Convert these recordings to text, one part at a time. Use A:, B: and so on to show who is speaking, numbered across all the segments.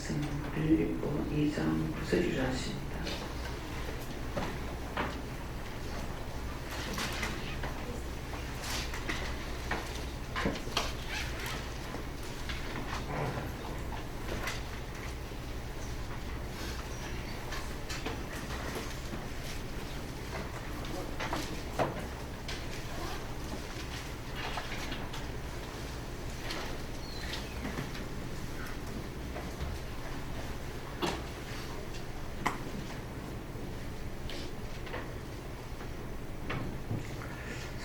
A: 말씀 빌립보 2장 9절이라 하십니다.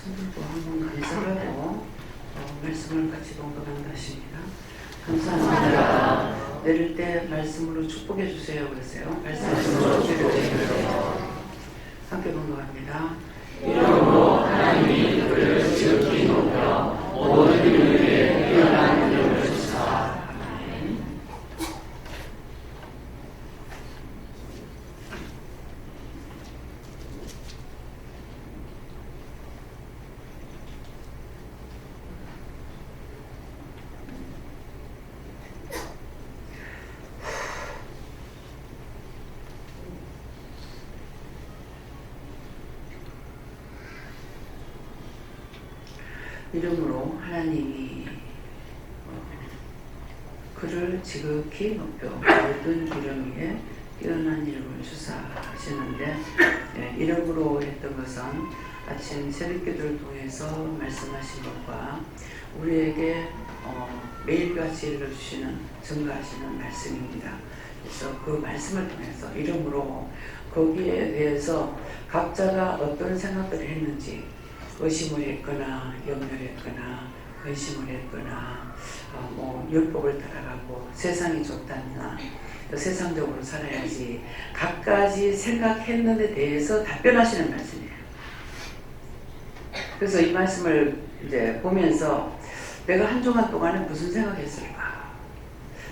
A: 손들고 한번 감사하고 말씀을 같이 봉독한다 하십니다. 감사합니다. 내릴 때 말씀으로 축복해 주세요. 그러세요. 말씀으로 축복해 주세요. 함께 봉독합니다.
B: 이러므로 하나님이 그를 지극히 높여 모든 이름 위에 뛰어난 이름을 주사.
A: 이름으로 하나님이 그를 지극히 높여 모든 이름 위에 뛰어난 이름을 주사 하시는데, 이름으로 했던 것은 아침 새벽기도를 통해서 말씀하신 것과 우리에게 매일같이 읽어주시는 증거하시는 말씀입니다. 그래서 그 말씀을 통해서 이름으로 거기에 대해서 각자가 어떤 생각들을 했는지, 의심을 했거나 염려를 했거나 근심을 했거나 율법을 따라가고 세상이 좋다나 세상적으로 살아야지 각가지 생각했는 데 대해서 답변하시는 말씀이에요. 그래서 이 말씀을 이제 보면서 내가 한 주간 동안에 무슨 생각했을까?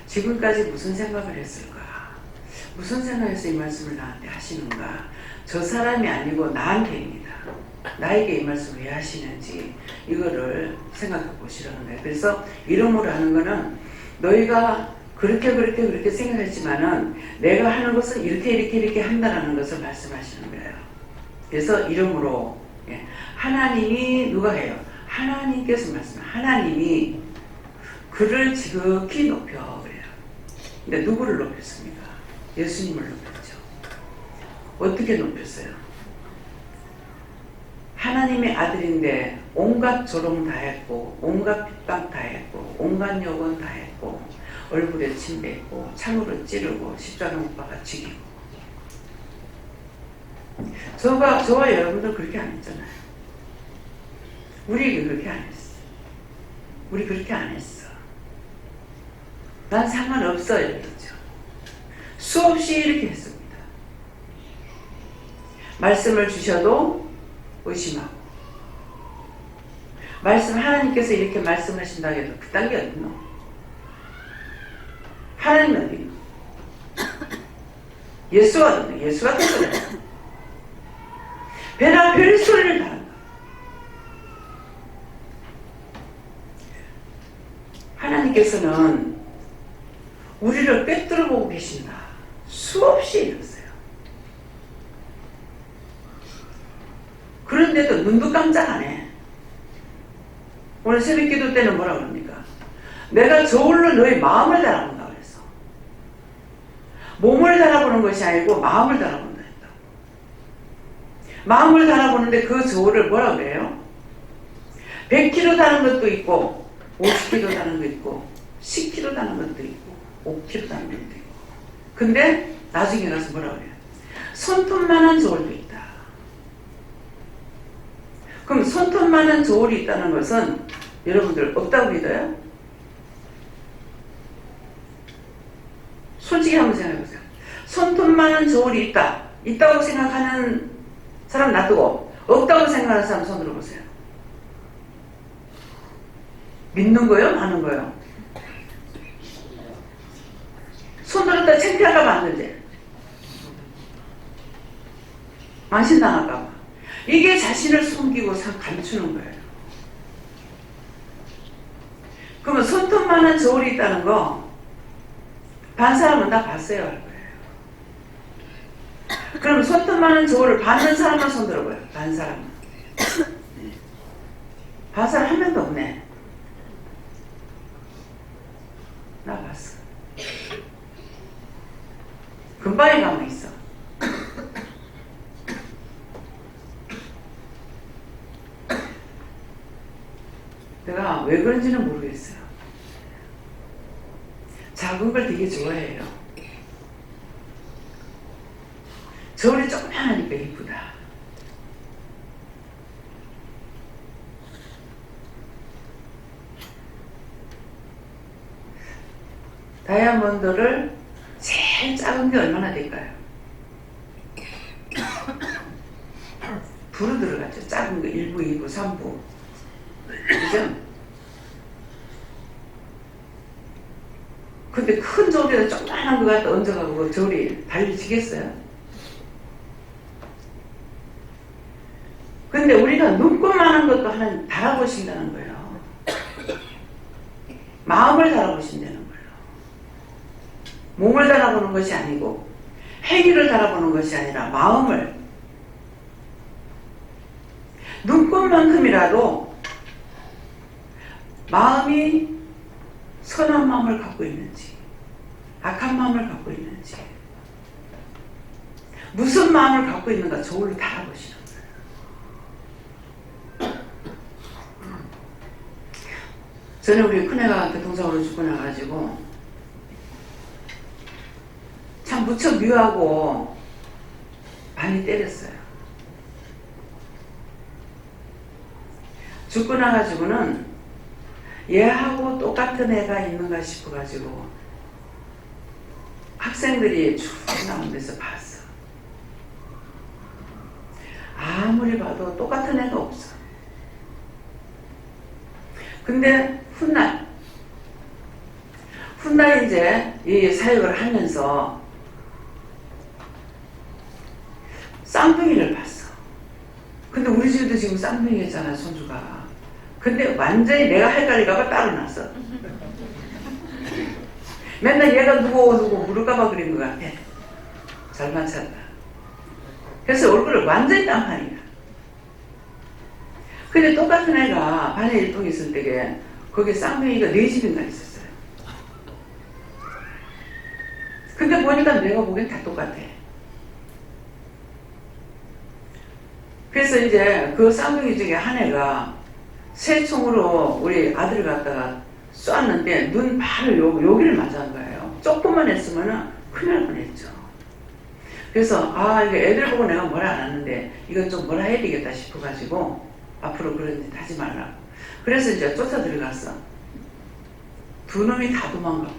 A: 지금까지 무슨 생각을 했을까? 무슨 생각에서 이 말씀을 나한테 하시는가? 저 사람이 아니고 나한테입니다. 나에게 이 말씀을 왜 하시는지 이거를 생각해 보시라는 거예요. 그래서 이름으로 하는 거는 너희가 그렇게 생각했지만은 내가 하는 것은 이렇게 한다라는 것을 말씀하시는 거예요. 그래서 이름으로 하나님이 누가 해요? 하나님께서 말씀해요. 하나님이 그를 지극히 높여 그래요. 근데 누구를 높였습니까? 예수님을 높였죠. 어떻게 높였어요? 하나님의 아들인데 온갖 조롱 다 했고 온갖 핍박 다 했고 온갖 욕은 다 했고 얼굴에 침 뱉고 창으로 찌르고 십자가 못 박아 죽이고, 저와 여러분들 그렇게 안 했잖아요. 우리 그렇게 안 했어. 우리 그렇게 안 했어. 난 상관없어 이렇게 했죠. 수없이 이렇게 했습니다. 말씀을 주셔도 의심하고, 말씀 하나님께서 이렇게 말씀하신다고 해도 그딴 게 어딨노? 하나님 어딨노? 예수가 어딨노? 예수가 어떤 소리야? 배나 별 소리를 다 한다. 하나님께서는 우리를 꿰뚫어 보고 계신다. 수없이 이랬어요. 그런데도 눈도 깜짝 안 해. 오늘 새벽 기도 때는 뭐라 그럽니까? 내가 저울로 너의 마음을 달아본다 그랬어. 몸을 달아보는 것이 아니고 마음을 달아본다 했다고. 마음을 달아보는데 그 저울을 뭐라 그래요? 100kg 다는 것도 있고 50kg 다는 것도 있고 10kg 다는 것도 있고 5kg 다는 것도 있고, 근데 나중에 가서 뭐라 그래요? 손톱만한 저울도 있다. 그럼 손톱만한 저울이 있다는 것은 여러분들 없다고 믿어요? 솔직히 한번 생각해보세요. 손톱만한 저울이 있다고 생각하는 사람 놔두고 없다고 생각하는 사람 손 들어보세요. 믿는 거예요? 마는 거예요? 손 들었다 창피할까 봐 안 들지? 망신당할까 봐. 이게 자신을 숨기고 감추는 거예요. 그러면 손톱만한 저울이 있다는 거 반 사람은 다 봤어야 할 거예요. 그럼 손톱 많은 저거를 받는 사람만 손 들어봐요. 반 사람은. 반 사람 한 명도 없네. 나 봤어. 금방에 가면 있어. 내가 왜 그런지는 모르겠어요. 작은 걸 되게 좋아해요. 저울이 조그만하니까 이쁘다. 다이아몬드를 제일 작은 게 얼마나 될까요? 부로 들어갔죠. 작은 거 1부, 2부, 3부. 그죠? 근데 큰 저울에다 조그만한 거 갖다 얹어가고 그 저울이 달리지겠어요? 근데 우리가 눈꽃만한 것도 하나님 달아보신다는 거예요. 마음을 달아보신다는 거예요. 몸을 달아보는 것이 아니고 행위를 달아보는 것이 아니라 마음을. 눈꽃만큼이라도 마음이 선한 마음을 갖고 있는지 악한 마음을 갖고 있는지 무슨 마음을 갖고 있는가 저울로 달아보시는 거예요. 전에 우리 큰애가 교통사고로 죽고 나가지고 참 무척 미워하고 많이 때렸어요. 죽고 나가지고는 얘하고 똑같은 애가 있는가 싶어가지고 학생들이 쭉 나온 데서 봤어. 아무리 봐도 똑같은 애가 없어. 근데 훗날 이제 이 사역을 하면서 쌍둥이를 봤어. 근데 우리 집도 지금 쌍둥이였잖아, 손주가. 근데 완전히 내가 헷갈릴까봐 따로 났어. 맨날 얘가 누구 물을까봐 그린 것 같아. 잘 맞췄다. 그래서 얼굴을 완전히 딴판이야. 근데 똑같은 애가 반에 일동이 있을 때에 거기 쌍둥이가 4집인가 있었어요. 근데 보니까 내가 보기엔 다 똑같아. 그래서 이제 그 쌍둥이 중에 한 애가 새총으로 우리 아들을 갖다가 쐈는데 눈 바로 여기를 맞은 거예요. 조금만 했으면은 큰일 날 뻔했죠. 그래서 이거 애들 보고 내가 뭐라 안 하는데 이건 좀 뭐라 해야 되겠다 싶어가지고 앞으로 그런 짓 하지 말라고. 그래서 이제 쫓아 들어갔어. 두 놈이 다 도망가 버려.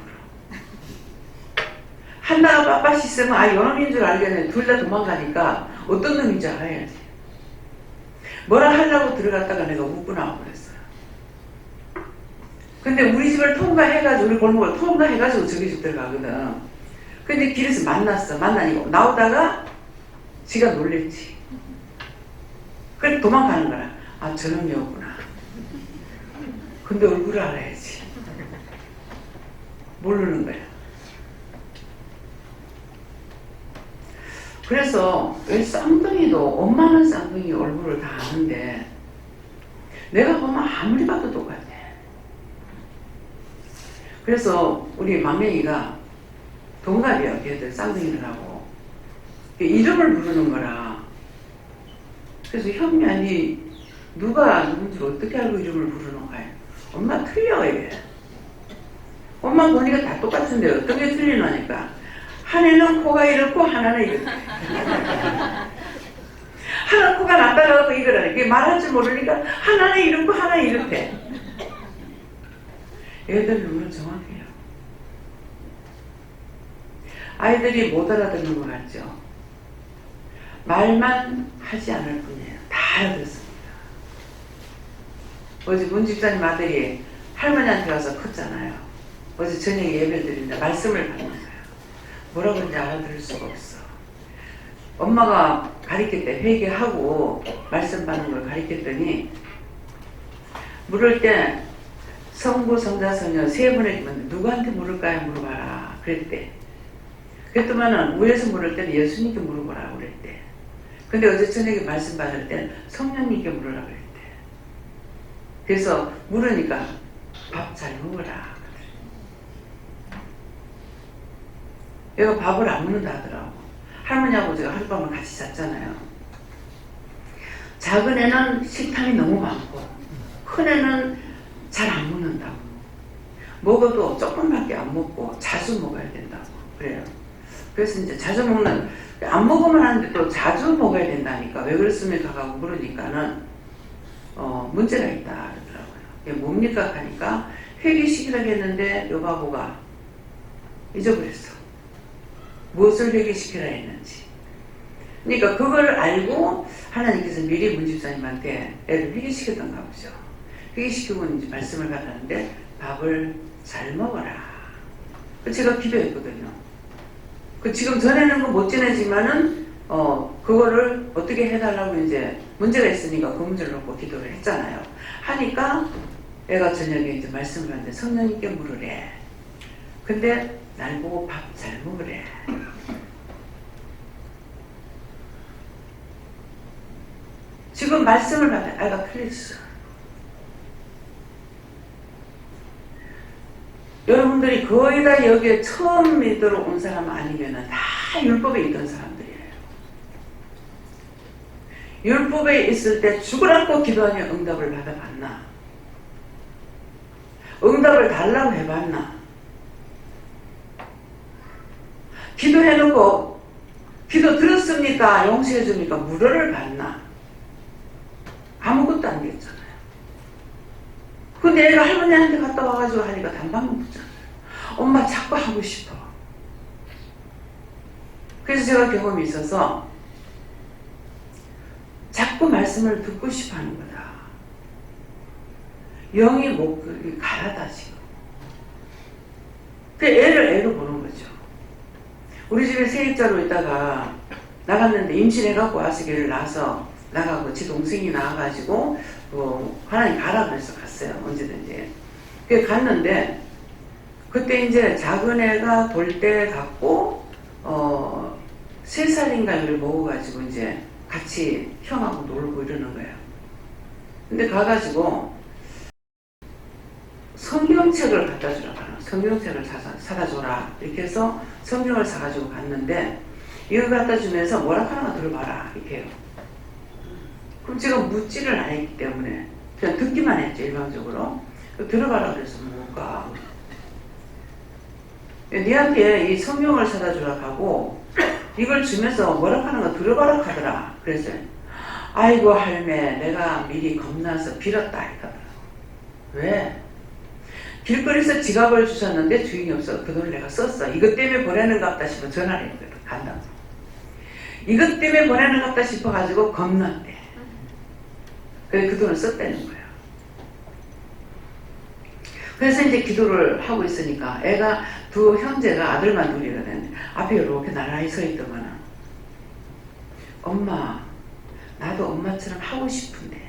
A: 하나가 빳빳이 있으면 요놈인 줄 알겠네. 둘 다 도망가니까 어떤 놈인지 알아야지. 뭐라 하려고 들어갔다가 내가 웃고 나와버렸어요. 근데 우리 집을 통과해가지고 우리 골목을 통과해가지고 저기 집 들어가거든. 근데 길에서 만나니까 나오다가 지가 놀랬지. 그래 도망가는 거라. 저놈이었구나. 근데 얼굴을 알아야지. 모르는 거야. 그래서 왜 쌍둥이도 엄마는 쌍둥이 얼굴을 다 아는데 내가 보면 아무리 봐도 똑같아. 그래서 우리 막내이가 동갑이야. 걔들 쌍둥이들하고 이름을 부르는 거라. 그래서 현미야 니 누가 누군지 어떻게 알고 이름을 부르는 거야? 엄마 틀려 이래. 엄마 보니까 다 똑같은데 어떤 게 틀리노니까 한 애는 코가 이렇고 하나는 이렇게. 하나 코가 나타나고 이거라니까 말할 줄 모르니까 하나는 이렇고 하나는 이렇게. 애들 눈은 정확해요. 아이들이 못 알아듣는 것 같죠? 말만 하지 않을 뿐이에요. 다 알아듣습니다. 어제 문 집사님 아들이 할머니한테 가서 컸잖아요. 어제 저녁에 예배를 드린다. 말씀을 받는 거예요. 뭐라고 하는지 알아들을 수가 없어. 엄마가 가르칠 때 회개하고 말씀 받는 걸 가르쳤더니 물을 때 성부, 성자, 성녀 세 분에게 누구한테 물을까요? 물어봐라. 그랬대. 그랬더만은 위에서 물을 때는 예수님께 물어보라 그랬대. 근데 어제 저녁에 말씀 받을 때는 성령님께 물으라 그랬대. 그래서 물으니까 밥 잘 먹어라. 얘가 밥을 안 먹는다 하더라고. 할머니하고 제가 하룻밤을 같이 잤잖아요. 작은 애는 식탐이 너무 많고 큰 애는 잘 안 먹는다고. 먹어도 조금밖에 안 먹고 자주 먹어야 된다고 그래요. 그래서 이제 자주 먹는, 안 먹으면 하는데 또 자주 먹어야 된다니까. 왜 그렇습니까? 하고 물으니까는 문제가 있다 그러더라고요. 이게 뭡니까? 하니까 회개시키라고 했는데 요 바보가 잊어버렸어. 무엇을 회개시키라 했는지. 그러니까 그걸 알고 하나님께서 미리 문집사님한테 애를 회개시켰던가 보죠. 회개시키고 이제 말씀을 받았는데 밥을 잘 먹어라. 제가 기도했거든요. 지금 전에는 못 지내지만은 그거를 어떻게 해달라고 이제 문제가 있으니까 그 문제를 놓고 기도를 했잖아요. 하니까 애가 저녁에 이제 말씀을 하는데 성령님께 물으래. 근데 날 보고 밥 잘 먹으래. 지금 말씀을 받아 애가 틀렸어. 여러분들이 거의 다 여기에 처음 믿으러 온 사람 아니면은 다 율법에 있던 사람들이에요. 율법에 있을 때 죽으라고 기도하며 응답을 받아봤나? 응답을 달라고 해봤나? 기도해놓고 기도 들었습니까? 용서해줍니까? 물어를 받나? 아무것도 안 됐잖아요. 근데 애가 할머니한테 갔다 와가지고 하니까 단방금 붙잖아요. 엄마 자꾸 하고 싶어. 그래서 제가 경험이 있어서 자꾸 말씀을 듣고 싶어 하는 거다. 영이 못 가라다 지금. 그 애로 보는 거죠. 우리 집에 세입자로 있다가 나갔는데 임신해갖고 와서 걔를 낳아서 나가고 지 동생이 나와가지고 하나님 가라 그래서 갔어요. 언제든지. 그 갔는데 그때 이제 작은 애가 돌 때 갔고 3살인가를 먹어가지고 이제 같이 형하고 놀고 이러는 거예요. 근데 가가지고 성경책을 갖다 주라 가라. 성경책을 사다 줘라. 이렇게 해서 성경을 사가지고 갔는데 이거 갖다 주면서 뭐라 하나 들어봐라. 이렇게 해요. 그럼 제가 묻지를 안 했기 때문에 그냥 듣기만 했죠. 일방적으로. 들어봐라 그래서 뭘까. 니한테 이 성경을 사다 주라 하고 이걸 주면서 뭐라 하는 거 들어봐라 하더라. 그래서 아이고 할매 내가 미리 겁나서 빌었다 했더라. 왜? 길거리에서 지갑을 주셨는데 주인이 없어. 그 돈을 내가 썼어. 이것 때문에 보내는갑다 싶어 전화를 했거든. 간다고. 이것 때문에 보내는갑다 싶어가지고 겁났대. 그래서 그 돈을 썼다는 거예요. 그래서 이제 기도를 하고 있으니까 애가 두 형제가 아들만 둘이거든. 앞에 이렇게 나란히 서 있더만은 엄마 나도 엄마처럼 하고 싶은데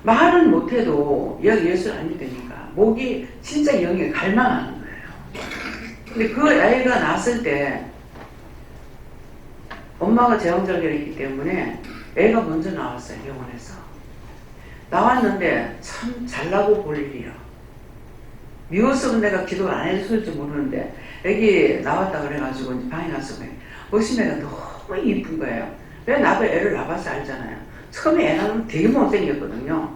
A: 말은 못해도 예수를 안 믿으니까 목이 진짜 영에 갈망하는 거예요. 근데 그 아이가 낳았을 때 엄마가 제왕절개를 했기 때문에 애가 먼저 나왔어요. 병원에서. 나왔는데 참 잘나고 볼 일이야. 미웠으면 내가 기도를 안 해줬을지 모르는데 애기 나왔다 그래가지고 이제 방에 가서 멋있는 애가 너무 이쁜 거예요. 왜 나도 애를 낳아서 알잖아요. 처음에 애 낳으면 되게 못생겼거든요.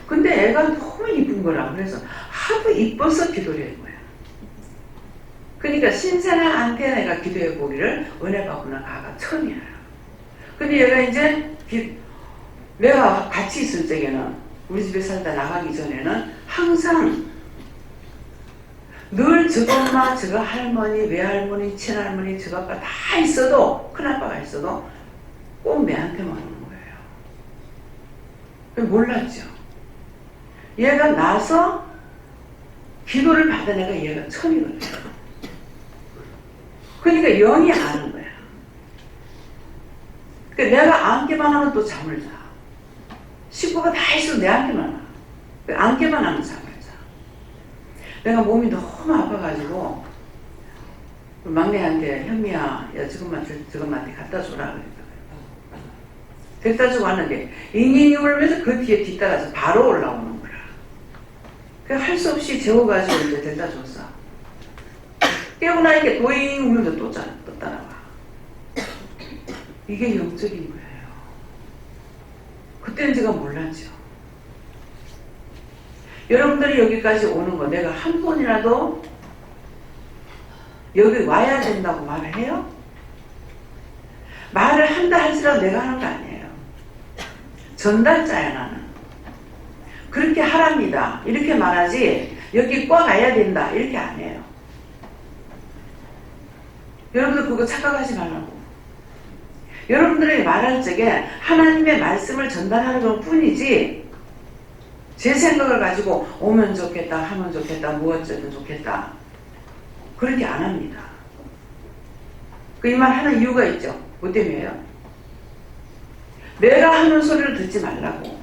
A: 근데 애가 너무 이쁜 거라 그래서 하도 이뻐서 기도를 한 거예요. 그러니까 신선한 안테나가 기도해 보기를 은혜 받구나 가가 처음이에요. 근데 얘가 이제 내가 같이 있을 적에는 우리 집에 살다 나가기 전에는 항상 늘 저엄마, 저거 할머니, 외할머니, 친할머니, 저거 아빠 다 있어도 큰아빠가 있어도 꼭 내한테만 오는 거예요. 몰랐죠. 얘가 나서 기도를 받은 애가 얘가 처음이거든요. 그러니까 영이 아는 거야. 그러니까 내가 안기만 하면 또 잠을 자. 식구가 다 있어도 내한테만 와. 안기만 하면 잠을 자. 내가 몸이 너무 아파가지고 막내한테 현미야, 야 저것만 갖다 줘라 그랬거든. 갖다 주고 왔는데 잉잉 울면서 그 뒤에 뒤따라서 바로 올라오는 거야. 그 할 수 없이 재워가지고 이제 갖다 줬어. 깨고 나니까 도잉 울면서 또 따라와. 이게 영적인 거예요. 그때는 제가 몰랐죠. 여러분들이 여기까지 오는 거 내가 한 번이라도 여기 와야 된다고 말을 해요? 말을 한다 할지라도 내가 하는 거 아니에요. 전달자야 나는. 그렇게 하랍니다. 이렇게 말하지 여기 꽉 가야 된다 이렇게 안 해요. 여러분들 그거 착각하지 말라고. 여러분들이 말할 적에 하나님의 말씀을 전달하는 것 뿐이지 제 생각을 가지고 오면 좋겠다 하면 좋겠다 뭐 어쩌면 좋겠다 그렇게 안 합니다. 그 이 말 하는 이유가 있죠. 뭐 때문에요? 내가 하는 소리를 듣지 말라고.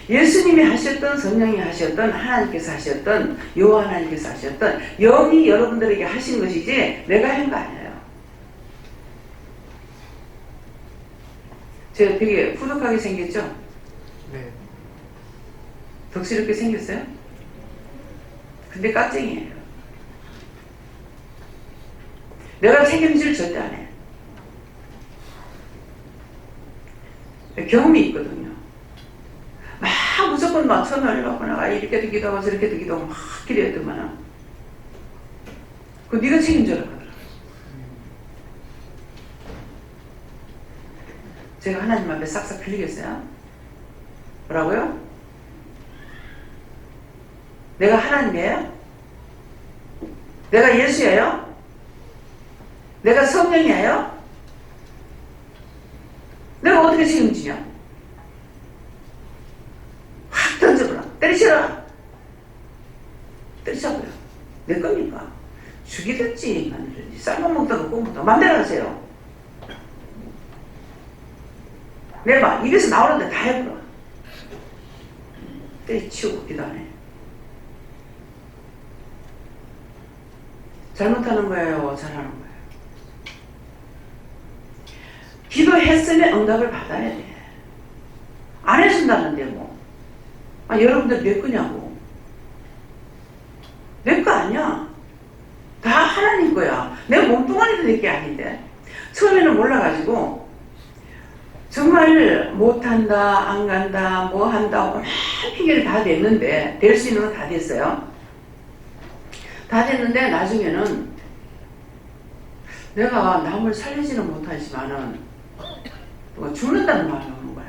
A: 예수님이 하셨던 성령이 하셨던 하나님께서 하셨던 여호와 하나님께서 하셨던 영이 여러분들에게 하신 것이지 내가 한 거 아니에요. 제가 되게 후덕하게 생겼죠?
C: 네.
A: 덕스럽게 생겼어요? 근데 깍쟁이에요. 내가 책임질 절대 안 해. 경험이 있거든요. 막 무조건 막 천을 넣거나 이렇게도 기도하고 저렇게도 기도하고 막 기도했더만 그 네가 책임져라 하더라. 제가 하나님 앞에 싹싹 빌리겠어요? 뭐라고요? 내가 하나님이에요? 내가 예수예요? 내가 성령이에요? 내가 어떻게 책임지냐? 확 던져버려. 때리셔라. 때리자고요. 내 겁니까? 죽이든지 만들든지 삶아먹다가 꽁먹다가 맘대로 하세요. 내 막 입에서 나오는데 다 해버려. 때리치우고 기도 안 해. 잘못하는 거예요? 잘하는 거예요? 기도했으면 응답을 받아야 돼. 안 해준다는데 뭐. 아, 여러분들 내 거냐고. 내 거 아니야. 다 하나님 거야. 내 몸뚱아리도 내 게 아닌데. 처음에는 몰라가지고 정말 못한다, 안 간다, 뭐 한다, 막 핑계를 다 냈는데 될 수 있는 건 다 됐어요. 다 됐는데 나중에는 내가 남을 살리지는 못하지만은 죽는다는 말이 오는 거야.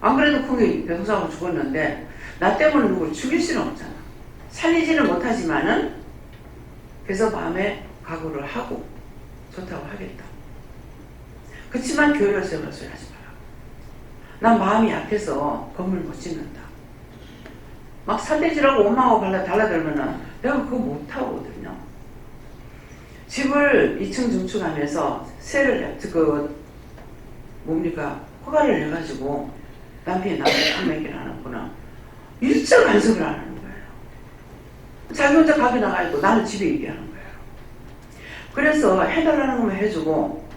A: 안 그래도 그게 병사하고 죽었는데 나 때문에 누굴 죽일 수는 없잖아. 살리지는 못하지만은 그래서 마음에 각오를 하고 좋다고 하겠다. 그렇지만 교회를 세우라 소리 하지 마라. 난 마음이 약해서 건물 못 짓는다. 막 산대질하고 원망하고 달라들면은 내가 그거 못하거든요. 집을 2층 중축하면서 세를 허가를 내가지고 남편이 나를 판매기를 하는구나. 일절 간섭을 안 하는 거예요. 자기 혼자 가게 나가있고 나는 집에 있게 하는 거예요. 그래서 해달라는 것만 해주고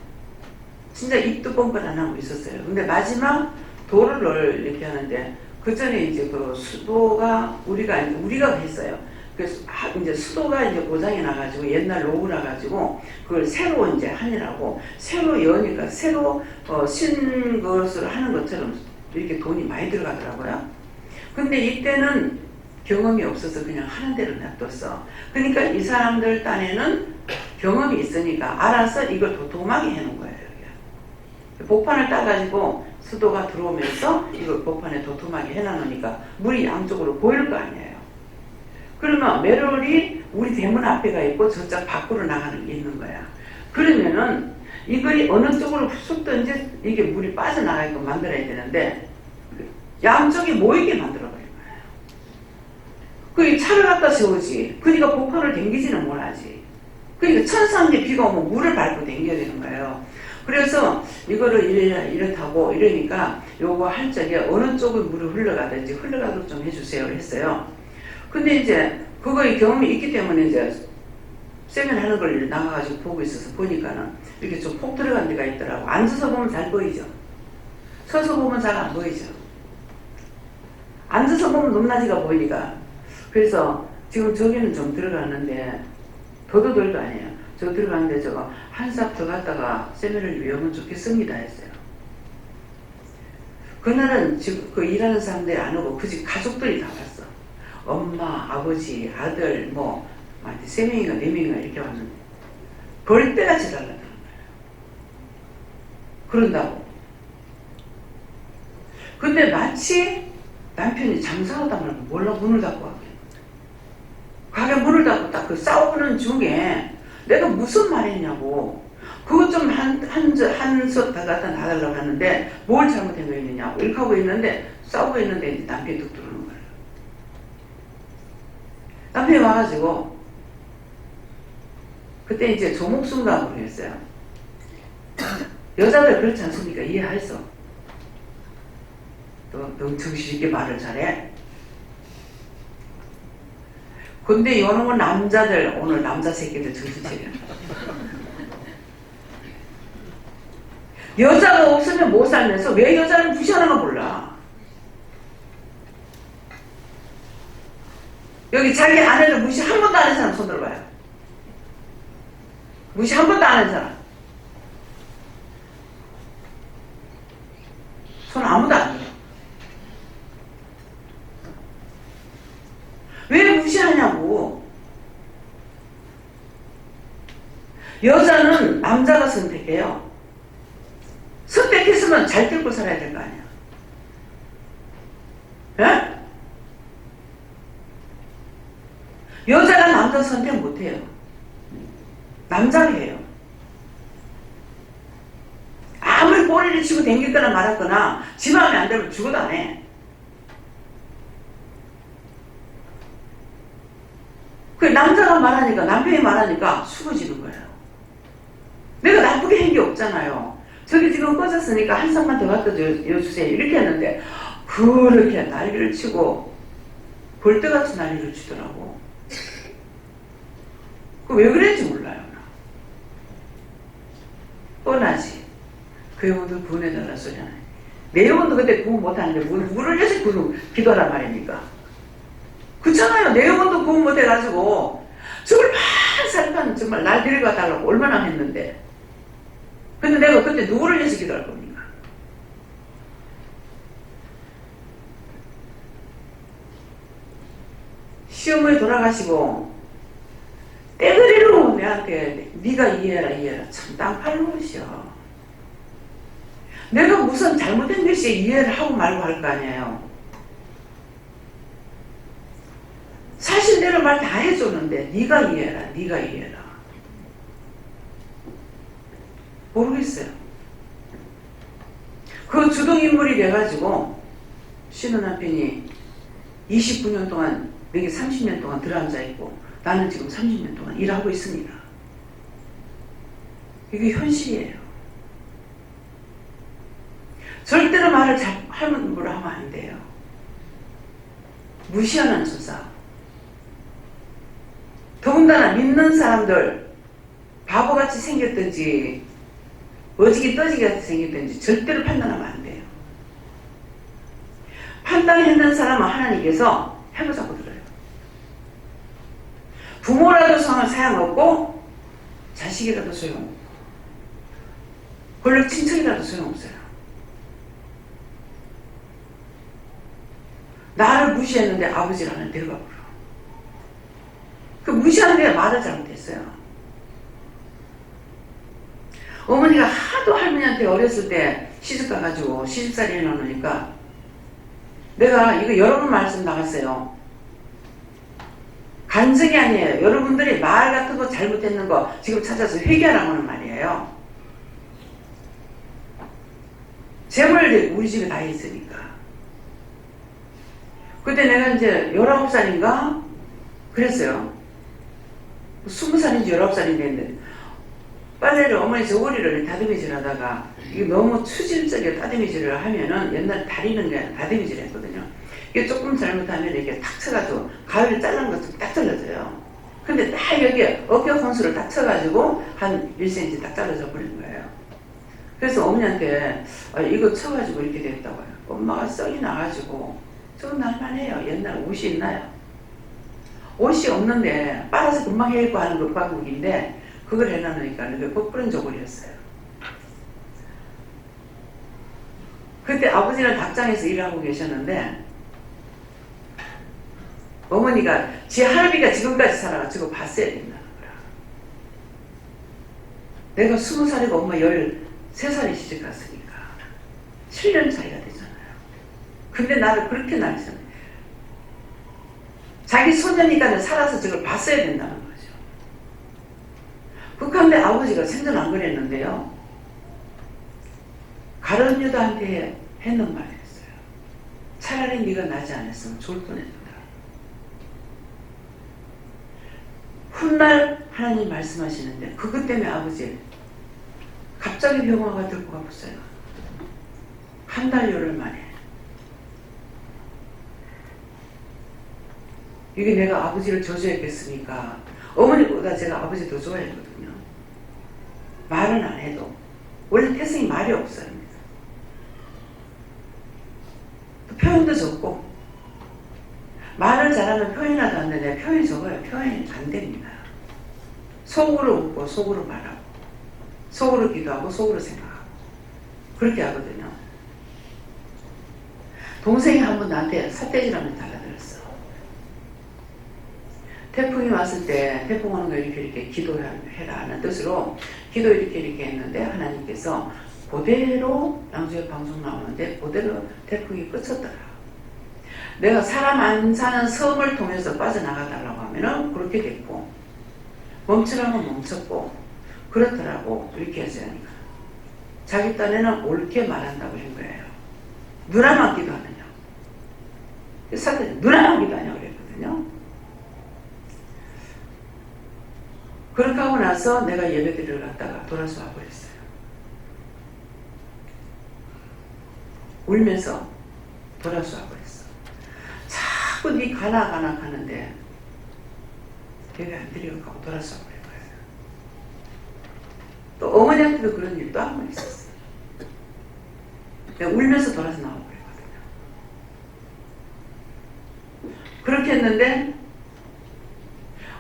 A: 진짜 입도 뻥끗 안 하고 있었어요. 근데 마지막 도를 이렇게 하는데 그 전에 이제 그 수도가 우리가 했어요. 그래서 이제 수도가 이제 고장이 나가지고 옛날 로우 나가지고 그걸 새로 이제 하느라고 새로 여니까 새로 신 것을 하는 것처럼 이렇게 돈이 많이 들어가더라고요. 근데 이때는 경험이 없어서 그냥 하는 대로 놔뒀어. 그러니까 이 사람들 딴에는 경험이 있으니까 알아서 이걸 도톰하게 해놓은 거예요. 이렇게. 복판을 따가지고 수도가 들어오면서 이걸 복판에 도톰하게 해놔놓으니까 물이 양쪽으로 보일 거 아니에요. 그러면 매롤이 우리 대문 앞에가 있고 저쪽 밖으로 나가는 게 있는 거야. 그러면은 이거이 어느 쪽으로 쑥 던지 이게 물이 빠져나가게끔 만들어야 되는데 양쪽이 모이게 만들어버린 거예요. 그 차를 갖다 세우지. 그러니까 복판을 당기지는 못하지. 그러니까 천상에 비가 오면 물을 밟고 당겨야 되는 거예요. 그래서 이거를 이렇다고 이러니까 요거 할 적에 어느 쪽을 물을 흘러가든지 흘러가도록 좀 해주세요 했어요. 근데 이제 그거의 경험이 있기 때문에 이제 세면하는 걸 나가가지고 보고 있어서 보니까는 이렇게 좀 폭 들어간 데가 있더라고. 앉아서 보면 잘 보이죠. 서서 보면 잘 안 보이죠. 앉아서 보면 높낮이가 보이니까. 그래서 지금 저기는 좀 들어가는데 도도돌도 아니에요. 저 들어가는데 저거 한 삽 더 갔다가 세면을 위하면 좋겠습니다 했어요. 그날은 지금 그 일하는 사람들이 안 오고 그 집 가족들이 다 왔어. 엄마, 아버지, 아들, 뭐, 세 명인가 네 명인가 이렇게 왔는데 벌떼같이 달라드는 거예요. 그런다고. 근데 마치 남편이 장사하다 말고 몰라 문을 닫고 가게. 가게 문을 닫고 딱 그 싸우는 중에 내가 무슨 말 했냐고. 그것 좀 한솥 다 갖다 놔달라고 하는데 뭘 잘못한 거 있느냐고 이렇게 하고 있는데 싸우고 있는데 이제 남편이 뚝 들어오는 거예요. 남편이 와가지고 그때 이제 조목순감으로 했어요. 여자들 그렇지 않습니까? 이해했어. 너 정신 있게 말을 잘해. 근데 요놈은 남자들 오늘 남자 새끼들 정신 차려. 여자가 없으면 못 살면서 왜 여자를 무시하는 거 몰라. 여기 자기 아내를 무시 한 번도 안 한 사람 손 들어봐요. 무시 한 번도 안 한 사람. 손 아무도 안 들어. 왜 무시하냐고. 여자는 남자가 선택해요. 선택했으면 잘 들고 살아야 될 거 아니야. 예? 여자가 남자 선택 못해요. 남자가 해요. 아무리 꼬리를 치고 댕겼거나 말았거나 지 마음에 안 들면 죽어도 안 해. 그 남자가 말하니까 남편이 말하니까 숙어지는 거예요. 내가 나쁘게 한 게 없잖아요. 저기 지금 꺼졌으니까 한 쌍만 더 갖다 줘주세요. 이렇게 했는데 그렇게 난리를 치고 벌떼같이 난리를 치더라고. 그 왜 그랬지 몰라요. 뻔하지. 그 영혼들 구원해달라 소리 하네. 내 영혼도 그때 구원 못하는데 물을 내서 기도하란 말입니까? 그렇잖아요. 내 영혼도 구원 못해가지고 저걸 막 살판 정말 날 데려가 달라고 얼마나 했는데. 근데 내가 그때 누구를 위해서 기도할 겁니까? 시어머니 돌아가시고 떼거리로 내한테 네가 이해해라 참 땅팔로우셔. 내가 무슨 잘못된 것이 이해를 하고 말고 할 거 아니에요. 사실 내가 말 다 해줬는데 네가 이해해라. 모르겠어요. 그 주동인물이 돼가지고 신우 남편이 29년 동안 여기 30년 동안 들어앉아 있고 나는 지금 30년 동안 일하고 있습니다. 이게 현실이에요. 절대로 말을 함부로 하면 안 돼요. 무시하는 조사. 더군다나 믿는 사람들 바보같이 생겼든지 어지기 떠지기 같이 생겼든지 절대로 판단하면 안 돼요. 판단했는 사람은 하나님께서 해보자고 들어요. 부모라도 소용없고 자식이라도 소용없고 권력 친척이라도 소용없어요. 나를 무시했는데 아버지라는 내가 불어. 그 무시하는데 말을 잘못했어요. 어머니가 하도 할머니한테 어렸을 때 시집 가가지고 시집살이 해놓으니까 내가 이거 여러 번 말씀 나갔어요. 간증이 아니에요. 여러분들이 말 같은 거 잘못했는 거 지금 찾아서 회개하라고 하는 말이에요. 재물 우리 집에 다 있으니까. 그때 내가 이제 19살인가 그랬어요. 20살인지 19살인데 했는데 빨래를 어머니 저고리를 다듬이질 하다가 이게 너무 추질적이게 다듬이질을 하면은 옛날에 다리는 게 다듬이질 했거든요. 이게 조금 잘못하면 이렇게 탁 쳐가지고 가위를 자르는 것처럼 딱 잘라져요. 근데 딱 여기에 어깨 혼수를 딱 쳐가지고 한 1cm 딱 잘라져 버린 거예요. 그래서 어머니한테 이거 쳐가지고 이렇게 됐다고요. 엄마가 썩이 나가지고 좀 날만해요. 옛날 옷이 있나요? 옷이 없는데 빨아서 금방 해입고 하는 겉바국인데 그걸 해놔놓으니까 이게 pot 저고리였어요. 그때 아버지는 닭장에서 일하고 계셨는데 어머니가 지 할아비가 지금까지 살아가지고 봤어야 된다는 거야. 내가 20살이고 엄마 13살에 시집갔으니까 7년 차이가 되잖아요. 근데 나를 그렇게 날리잖아요. 자기 소년이니까 살아서 저걸 봤어야 된다는 거죠. 그런데 아버지가 생전 안 그랬는데요. 가론 유다한테 했는 말이었어요. 차라리 네가 나지 않았으면 좋을 뻔했다. 훗날 하나님 말씀하시는데 그것 때문에 아버지 갑자기 병화가 들고 가봤어요. 한 달 열흘 만에. 이게 내가 아버지를 저주했겠습니까? 어머니보다 제가 아버지 더 좋아했거든요. 말은 안 해도. 원래 태생이 말이 없어요. 또 표현도 적고. 말을 잘하면 표현하도 안 되는데 표현이 적어요. 표현이 안 됩니다. 속으로 웃고 속으로 말하고 속으로 기도하고 속으로 생각하고 그렇게 하거든요. 동생이 한 번 나한테 삿대질하면 달라들었어. 태풍이 왔을 때 태풍 오는 거 이렇게 기도해라 하는 뜻으로 기도 이렇게 했는데 하나님께서 그대로 양주에 방송 나오는데 그대로 태풍이 그쳤더라. 내가 사람 안 사는 섬을 통해서 빠져나가달라고 하면은 그렇게 됐고 멈추라면 멈췄고 그렇더라고. 이렇게 하지 않으니까 자기 딴에는 옳게 말한다고 한 거예요. 누나만 기도하느냐 사실 누나만 기도하냐고 그랬거든요. 그렇게 하고 나서 내가 예배드리러 갔다가 돌아서 와버렸어요. 울면서 돌아서 와버렸어. 자꾸 네 가나 가는데 예배 안 드리고 가고 돌아서 와버린 거예요. 또 어머니한테도 그런 일도 한 번 있었어요. 내가 울면서 돌아서 나와버렸거든요. 그렇게 했는데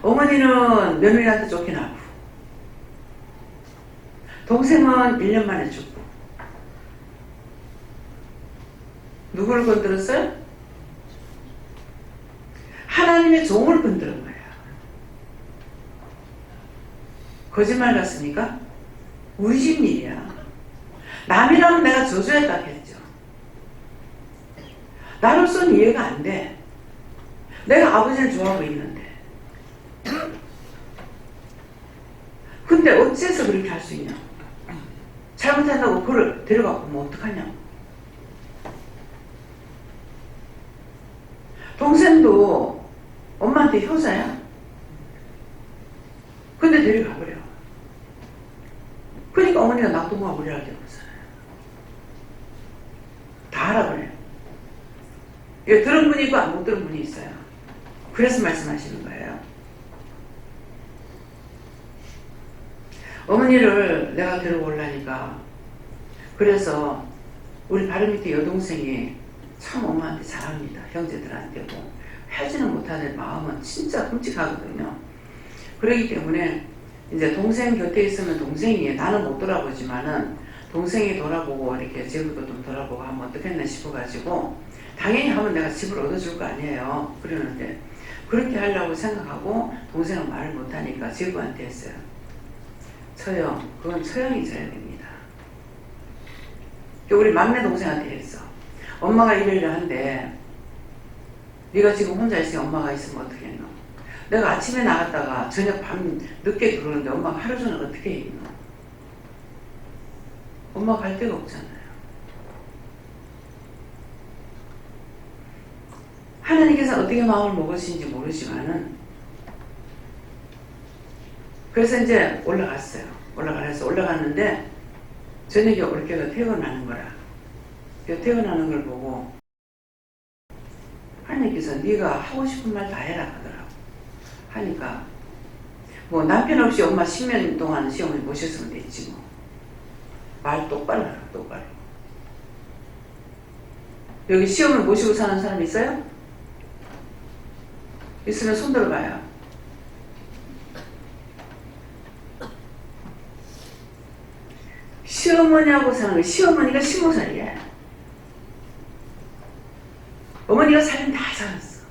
A: 어머니는 며느리한테 쫓겨나고 동생은 1년 만에 죽고 누구를 건드렸어요? 하나님의 종을 건드린 거예요. 거짓말 같습니까? 우리 집 일이야. 남이라면 내가 저주했다 했죠. 나로서는 이해가 안 돼. 내가 아버지를 좋아하고 있는데. 근데 어째서 그렇게 할 수 있냐? 잘못한다고 그를 데려가고 뭐 어떡하냐? 동생도 엄마한테 효자야. 근데 데려가버려. 그러니까 어머니가 낙동강 우리를 할 때 그러잖아요. 다 알아버려요. 이거 들은 분이 있고 안 못 들은 분이 있어요. 그래서 말씀하시는 거예요. 어머니를 내가 데려오려니까 그래서 우리 바로 밑에 여동생이 참 엄마한테 잘합니다. 형제들한테도. 하지는 못하는 마음은 진짜 끔찍하거든요. 그렇기 때문에 이제 동생 곁에 있으면 동생이 나는 못 돌아보지만은 동생이 돌아보고 이렇게 제부도 좀 돌아보고 하면 어떻겠나 싶어가지고 당연히 하면 내가 집을 얻어줄 거 아니에요. 그러는데 그렇게 하려고 생각하고 동생은 말을 못하니까 제부한테 했어요. 처형, 그건 처형이 져야 됩니다. 우리 막내 동생한테 했어. 엄마가 이래려 한데 네가 지금 혼자 있으니 엄마가 있으면 어떻게 했노? 내가 아침에 나갔다가 저녁 밤 늦게 들어오는데 엄마가 하루 종일 어떻게 있노? 엄마 갈 데가 없잖아요. 하나님께서 어떻게 마음을 먹으신지 모르지만은 그래서 이제 올라갔어요. 올라가서 올라갔는데 저녁에 올케가 퇴근하는 거라. 퇴근하는 걸 보고 하나님께서 네가 하고 싶은 말 다 해라 하더라고. 하니까 뭐 남편 없이 엄마 10년 동안 시어머니 모셨으면 됐지 뭐. 말 똑바로 하라 똑바로. 여기 시어머니 모시고 사는 사람 있어요? 있으면 손 들어봐요. 시어머니하고 사는 거 시어머니가 15살이야. 어머니가 살림 다 살았어.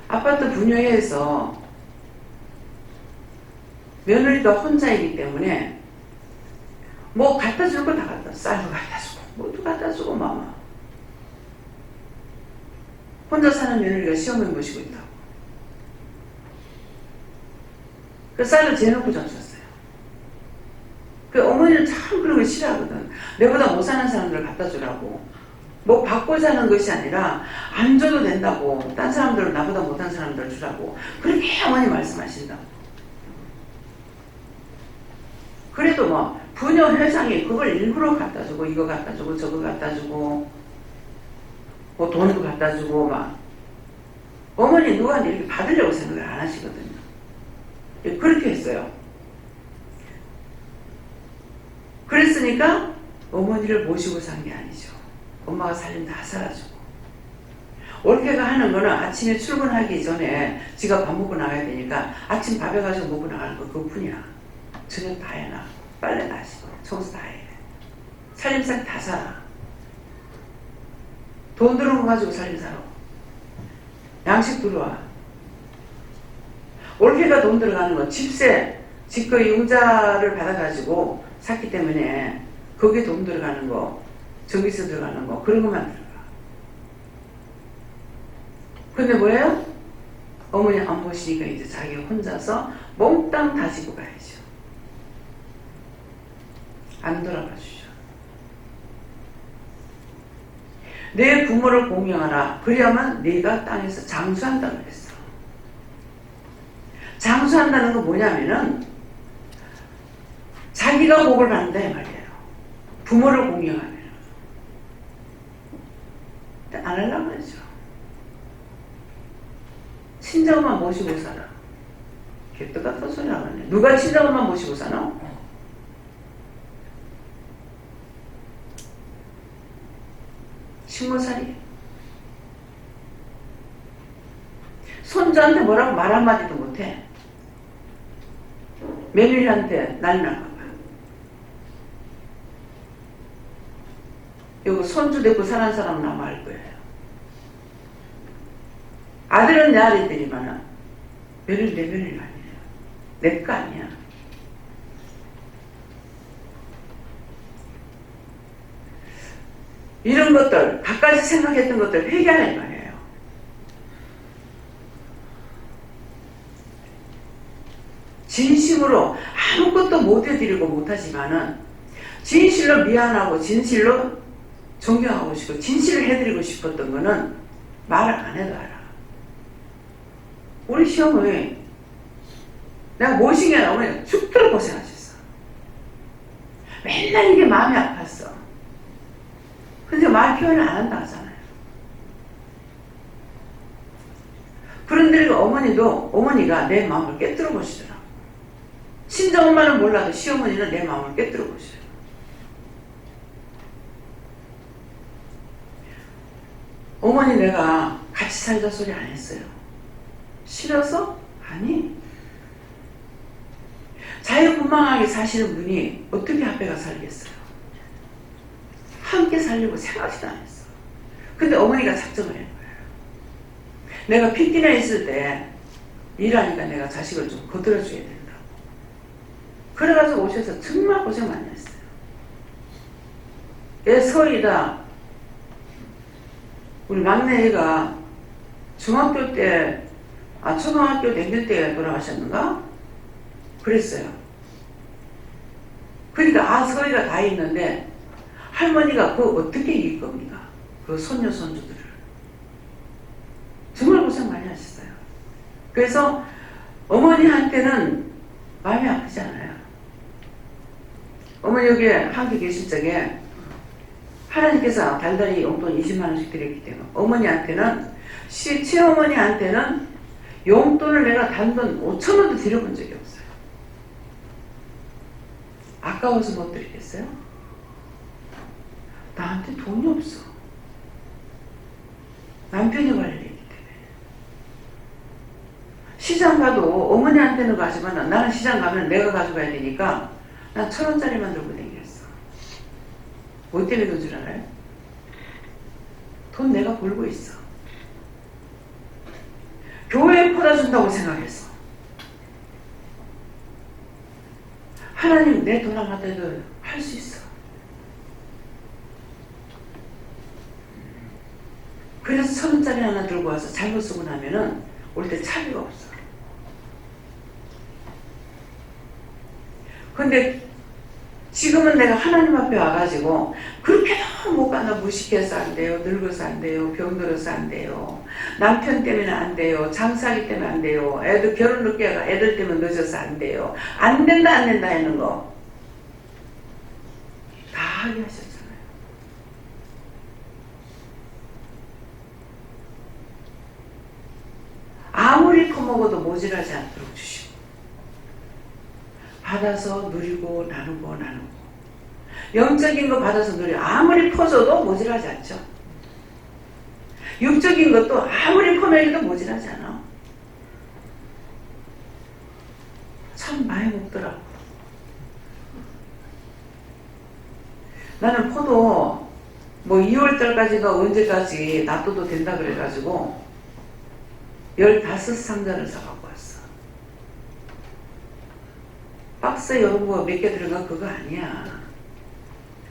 A: 아파트 분여해서 며느리가 혼자이기 때문에 뭐 갖다 줄 거 다 갖다 쌀도 갖다 주고 뭐도 갖다 주고 마마. 혼자 사는 며느리가 시어머니 모시고 있다고. 그 쌀을 재놓고 줬었어요. 그 어머니는 참 그런 거 싫어하거든. 내보다 못 사는 사람들 갖다 주라고. 뭐 받고자 하는 것이 아니라 안 줘도 된다고. 딴 사람들은 나보다 못한 사람들 주라고. 그렇게 어머니 말씀하신다고. 그래도 뭐 부녀 회장이 그걸 일부러 갖다 주고 이거 갖다 주고 저거 갖다 주고 뭐 돈도 갖다 주고 막 어머니 누구한테 이렇게 받으려고 생각을 안 하시거든요. 그렇게 했어요. 그랬으니까 어머니를 모시고 산 게 아니죠. 엄마가 살림 다 살아주고. 올케가 하는 거는 아침에 출근하기 전에 지가 밥 먹고 나가야 되니까 아침 밥 해가지고 먹고 나가는 거 그것뿐이야. 저녁 다 해놔. 빨래 다 하시고 청소 다 해. 살림살 다 살아. 돈 들어온 거 가지고 살림 살아. 양식 들어와. 올케가 돈 들어가는 건 집세, 집거 융자를 받아가지고 샀기 때문에 거기에 돈 들어가는 거, 전기세 들어가는 거 그런 것만 들어가. 근데 뭐예요? 어머니 안 보시니까 이제 자기 혼자서 몽땅 다지고 가야죠. 안 돌아봐 주죠. 내 부모를 공경하라. 그래야만 네가 땅에서 장수한다고 그랬어. 장수한다는 건 뭐냐면은 자기가 복을 받는다 이 말이에요. 부모를 공경하면 안 하려고 그러죠. 친정엄마 모시고 살아. 개떡 같은 소리 하네. 누가 친정엄마 모시고 사나? 신고살이. 손자한테 뭐라고 말 한마디도 못해. 며느리한테 난리 날까봐. 이거 손주 데리고 사는 사람은 아마 알 거예요. 아들은 내 아들이지만 며느리 내 며느리가 아니에요. 내 거 아니야. 이런 것들, 갖가지 생각했던 것들 회개하라 이 말이에요. 진심으로 아무것도 못해드리고 못하지만은 진실로 미안하고 진실로 존경하고 싶고 진실을 해드리고 싶었던 거는 말을 안 해도 알아. 우리 시어머니 내가 모시게 어머니 죽도록 고생하셨어. 맨날 이게 마음이 아팠어. 근데 말 표현을 안 한다 하잖아요. 그런데 어머니가 내 마음을 깨뜨려 보시더라. 친정엄마는 몰라도 시어머니는 내 마음을 깨뜨려 보셔요. 어머니 내가 같이 살자 소리 안 했어요. 싫어서? 아니. 자유분방하게 사시는 분이 어떻게 앞에가 살겠어요? 함께 살려고 생각지도 안 했어. 근데 어머니가 작정을 한 거예요. 내가 핏기나 있을 때 일하니까 내가 자식을 좀 거들어줘야 된다고. 그래가지고 오셔서 정말 고생 많이 했어요. 애 서희다. 우리 막내 애가 초등학교 다닐 때 돌아가셨는가? 그랬어요. 그러니까 서희가 다 있는데 할머니가 그거 어떻게 이길 겁니까? 그 손녀 손주들을. 정말 고생 많이 하셨어요. 그래서 어머니한테는 마음이 아프지 않아요? 어머니 여기 한국에 계실 적에 하나님께서 달달이 용돈 20만 원씩 드렸기 때문에 어머니한테는 시어머니한테는 용돈을 내가 단돈 5천 원도 드려본 적이 없어요. 아까워서 못 드리겠어요? 나한테 돈이 없어. 남편이 관리했기 때문에. 시장 가도 어머니한테는 가지만 나는 시장 가면 내가 가져가야 되니까 난 1,000원짜리만 들고 다녔어. 뭐 때문에 돈 줄 알아요? 돈 내가 벌고 있어. 교회에 퍼다 준다고 생각했어. 하나님 내 돈 하나도 할 수 있어. 그래서 1,000원짜리 하나 들고 와서 잘못 쓰고 나면은 올 때 차비가 없어. 근데 지금은 내가 하나님 앞에 와가지고 그렇게 너무 못 가나 무식해서 안 돼요. 늙어서 안 돼요. 병들어서 안 돼요. 남편 때문에 안 돼요. 장사하기 때문에 안 돼요. 애들 결혼 늦게 가 애들 때문에 늦어서 안 돼요. 안 된다 안 된다 하는 거 다 하게 하셨잖아요. 아무리 퍼먹어도 모자라지 않도록 주시고 받아서 누리고 나누고 영적인 거 받아서 누리고 아무리 퍼줘도 모자라지 않죠. 육적인 것도 아무리 퍼먹여도 모자라지 않아. 참 많이 먹더라고. 나는 포도 뭐 2월달까지가 언제까지 납도도 된다 그래가지고 15상자를 사갖고 왔어. 박스에 이런 거 몇 개 들어간 그거 아니야.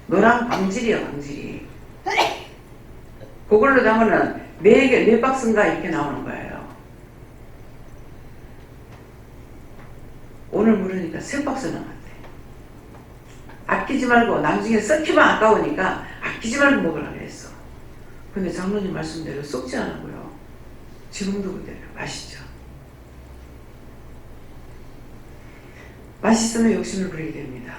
A: 노란 광질이야, 광질이. 그걸로 담으면 4개, 4박스인가 이렇게 나오는 거예요. 오늘 물으니까 3박스 남았대. 아끼지 말고 나중에 썩히면 아까우니까 아끼지 말고 먹으라 그랬어. 근데 장로님 말씀대로 썩지 않았고요. 지금도 그대로 맛있죠. 맛있으면 욕심을 부리게 됩니다.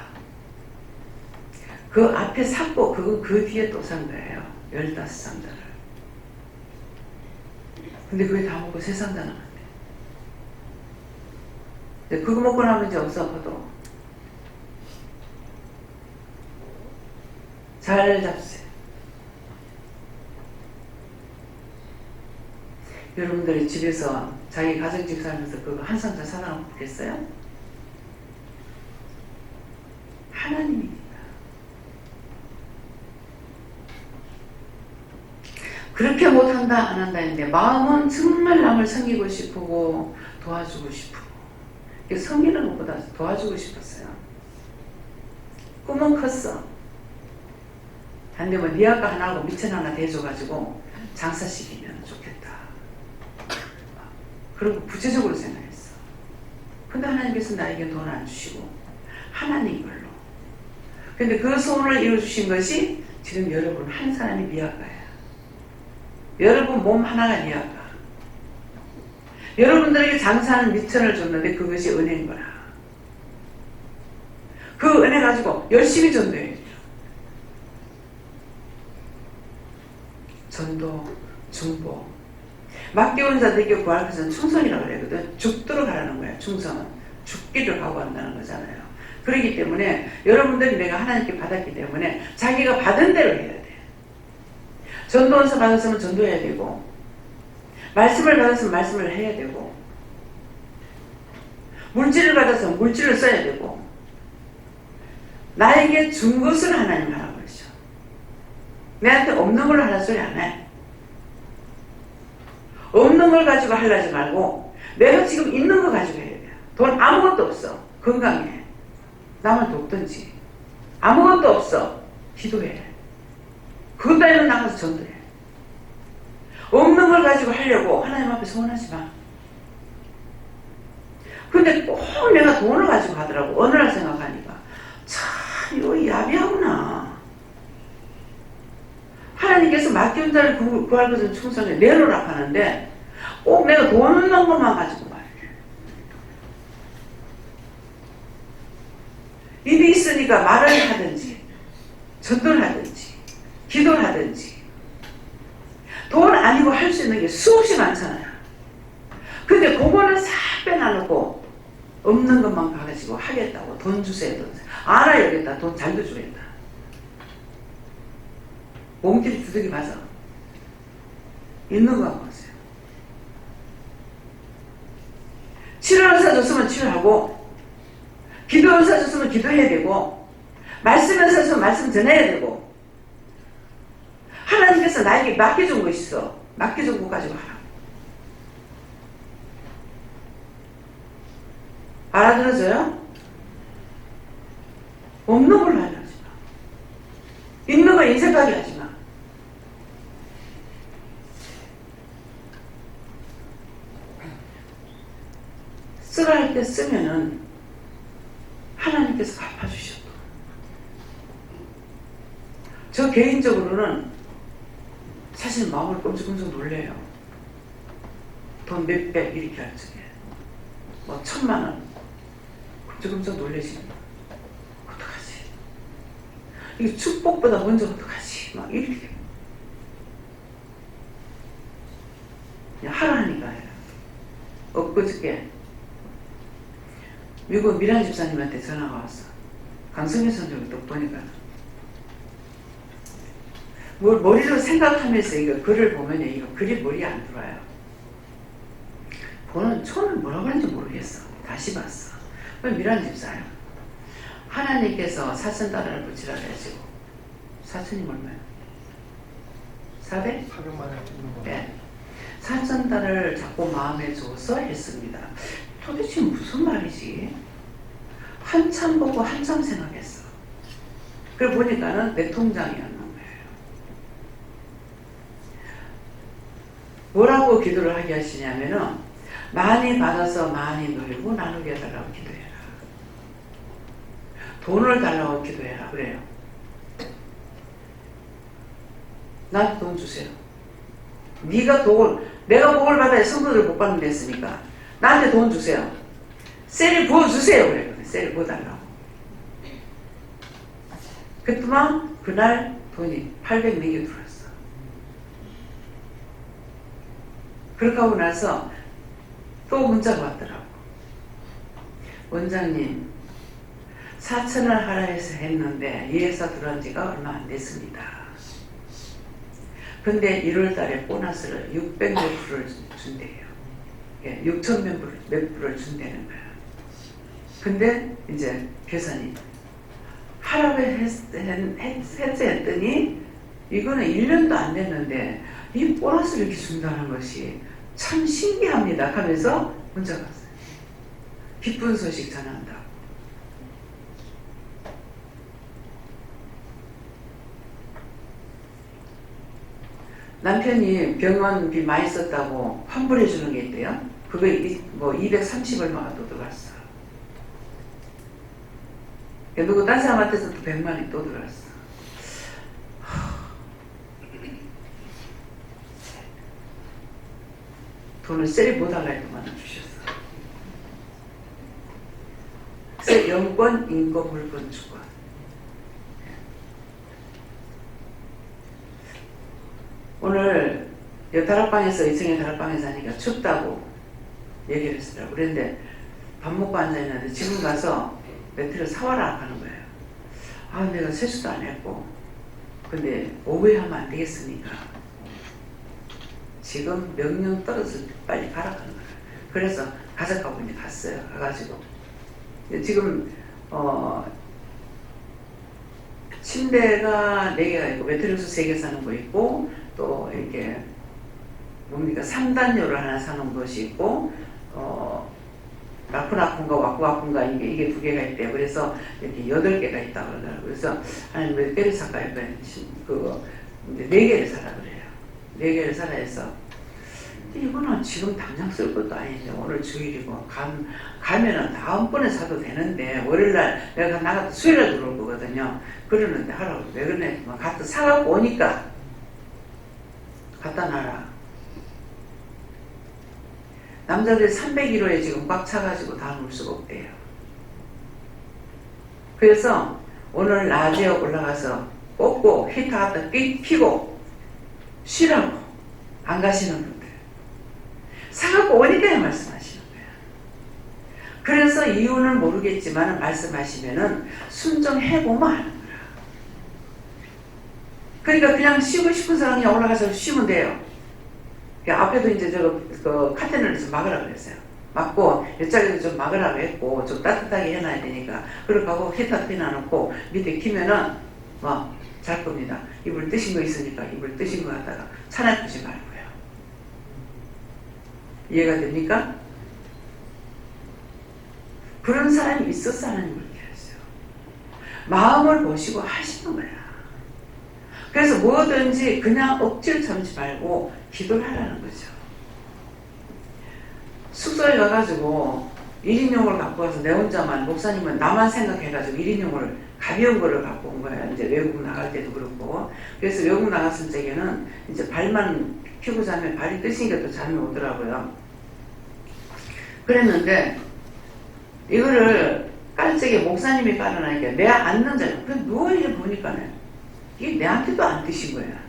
A: 그 앞에 샀고 그건 그 뒤에 또 산 거예요. 15상자를. 근데 그게 다 먹고 3상자 남았대. 근데 그거 먹고 나면 이제 없어도 잘 잡수세요. 여러분들이 집에서 자기 가정집 살면서 그거 한 상자 사다 놓고 보겠어요? 하나님입니다. 그렇게 못한다 안 한다 했는데 마음은 정말 남을 섬기고 싶고 도와주고 싶고 섬기는 것보다 도와주고 싶었어요. 꿈은 컸어. 한데 네 아까 하나하고 미천 하나 대줘가지고 장사시키면 좋겠다. 그리고 구체적으로 생각했어. 근데 하나님께서 나에게 돈 안 주시고 하나님 걸로. 근데 그 소원을 이루어주신 것이 지금 여러분 한 사람이 미아가야. 여러분 몸 하나가 미아가. 여러분들에게 장사하는 미천을 줬는데 그것이 은혜인 거라. 그 은혜 가지고 열심히 전도해야죠. 전도, 중보. 맡겨온 자들에게 구할 것은 충성이라고 그러거든. 죽도록 하라는 거야. 충성은. 죽기를 각오한다는 거잖아요. 그렇기 때문에 여러분들이 내가 하나님께 받았기 때문에 자기가 받은 대로 해야 돼. 전도원서 받았으면 전도해야 되고 말씀을 받았으면 말씀을 해야 되고 물질을 받았으면 물질을 써야 되고 나에게 준 것을 하나님 하라고 그러죠. 내한테 없는 걸로 하라 소리 안 해. 없는 걸 가지고 하려지 말고 내가 지금 있는 거 가지고 해야 돼. 돈 아무것도 없어. 건강해. 남을 돕든지 아무것도 없어. 기도해. 그것 따위는 나가서 전도해. 없는 걸 가지고 하려고 하나님 앞에 소원하지 마. 근데 꼭 내가 돈을 가지고 하더라고. 어느 날 생각하니까 참 이거 야비하구나. 하나님께서 맡겨온 자를 구할 것은 충성해 내놓으라 하는데 꼭 내가 돈 없는 것만 가지고 말이야. 그러니까 말을 하든지 전도를 하든지 기도를 하든지 돈 아니고 할 수 있는 게 수없이 많잖아요. 근데 그거는 싹 빼놔놓고 없는 것만 가지고 하겠다고 돈 주세요. 돈 주세요. 알아야겠다. 돈 잘도 주겠다. 몸길이 두들기 맞아. 있는 거 하세요. 치료 의사 줬으면 치료하고 기도 의사 줬으면 기도해야 되고 말씀 의사 줬으면 말씀 전해야 되고 하나님께서 나에게 맡겨준 거 있어. 맡겨준 거 가지고 하라. 알아들어져요? 없는 걸로 하려 하지 마. 있는 거 인색하게 하지 마. 쓰라 할 때 쓰면은 하나님께서 갚아주셔. 저 개인적으로는 사실 마음을 끔찍끔찍 놀래요. 돈 몇백 이렇게 할 적에 뭐 1000만원 끔찍끔찍 놀래시는 거야. 어떡하지? 이게 축복보다 먼저 어떡하지? 막 이렇게 그냥 하라니까 해요. 엊그저께 미국 미란 집사님한테 전화가 왔어. 강성현 선생님 또 보니까 뭘 머리로 생각하면서 이거 글을 보면요, 이거 글이 머리에 안 들어와요. 보는 처음에 뭐라고 하는지 모르겠어. 다시 봤어. 미란 집사야. 하나님께서 $4,000 붙이라 해가지고 $4,000이 얼마야? 400?
C: 400만 원 주는 거.
A: 네. $4,000 자꾸 마음에 줘서 했습니다. 도대체 무슨 말이지? 한참 보고 한참 생각했어. 그래 보니까는 내 통장이었는 거예요. 뭐라고 기도를 하게 하시냐면은 많이 받아서 많이 놀고 나누게 해달라고 기도해라. 돈을 달라고 기도해라 그래요. 나한테 돈 주세요. 네가 내가 복을 받아야 성도들 못 받는 데 했으니까 나한테 돈 주세요. 셀을 부어주세요 그래. 셀을 부어달라고. 그랬더만 그날 돈이 800몇 들어왔어. 그렇게 하고 나서 또 문자가 왔더라고. 원장님 4,000원 하라 해서 했는데 이 회사 들어온 지가 얼마 안 됐습니다. 근데 1월 달에 보너스를 600 몇 프로를 준대요. 6,000 몇 프로를 준다는 거야. 근데 이제 계산이 하라고 했더니 이거는 1년도 안 됐는데 이 보너스를 이렇게 준다는 것이 참 신기합니다 하면서 문자가 왔어요. 기쁜 소식 전한다고. 남편이 병원비 많이 썼다고 환불해 주는 게 있대요. 그거 뭐 230 얼마가 또 들어갔어. 누구 딴 사람한테서 또 100만이 또 들어갔어. 돈을 셀이 못 달라 해도 만나 주셨어. 그래서 영권, 인권, 물권, 주권. 오늘 다락방에서 2층에 다락방에서 하니까 춥다고 얘기를 했더라고. 그런데 밥 먹고 앉아있는데 지금 가서 매트를 사와라 하는 거예요. 아, 내가 세수도 안 했고 근데 오후에 하면 안 되겠으니까 지금 명령 떨어서 빨리 가라 하는 거예요. 그래서 가져가고 이제 갔어요. 가가지고 지금 침대가 4개가 있고 매트리스 3개 사는 거 있고 또 이렇게 뭡니까 3단료를 하나 사는 것이 있고 라쿠나쿤가 와쿠와쿤가 이게 2개가 있대요. 그래서 이렇게 8개가 있다고 그러더라고요. 그래서 아니 몇 개를 살까요? 그거 4개를 사라 그래요. 4개를 사라 해서 이거는 지금 당장 쓸 것도 아닌데 오늘 주일이고 가면은 다음번에 사도 되는데 월요일날 내가 나가서 수요일에 들어올 거거든요. 그러는데 하라고 왜 그러네. 갖다 사갖고 오니까 갖다 놔라. 남자들이 301호에 지금 꽉 차가지고 다 놓을 수가 없대요. 그래서 오늘 낮에 올라가서 꽂고 히터 갖다 피고 쉬라고 안 가시는 분들 사갖고 오니까 말씀하시는 거예요. 그래서 이유는 모르겠지만 말씀하시면은 순종해보면 하는 거야. 그러니까 그냥 쉬고 싶은 사람이 그냥 올라가서 쉬면 돼요. 앞에도 이제 그 카텐을 좀 막으라 그랬어요. 막고 옆자리도 좀 막으라고 했고 좀 따뜻하게 해놔야 되니까 그렇게 하고 히터 피놔놓고 밑에 키면은 뭐 잘 겁니다. 이불 뜨신 거 있으니까 이불 뜨신 거 갖다가 차놔두지 말고요. 이해가 됩니까? 그런 사람이 있었어 하나님 그렇게 했어요. 마음을 보시고 하시는 거야. 그래서 뭐든지 그냥 억지로 참지 말고 기도를 하라는 거죠. 숙소에 가가지고 1인용을 갖고 와서 내 혼자만 목사님은 나만 생각해가지고 1인용을 가벼운 거를 갖고 온 거예요. 이제 외국 나갈 때도 그렇고. 그래서 외국 나갔을 적에는 이제 발만 펴고 자면 발이 뜨시니까 또 잠이 오더라고요. 그랬는데 이거를 깔 적에 목사님이 깔아놔니까 내 앉는 자리 그 누워있는 보니까는 이게 내한테도 안 뜨신 거야.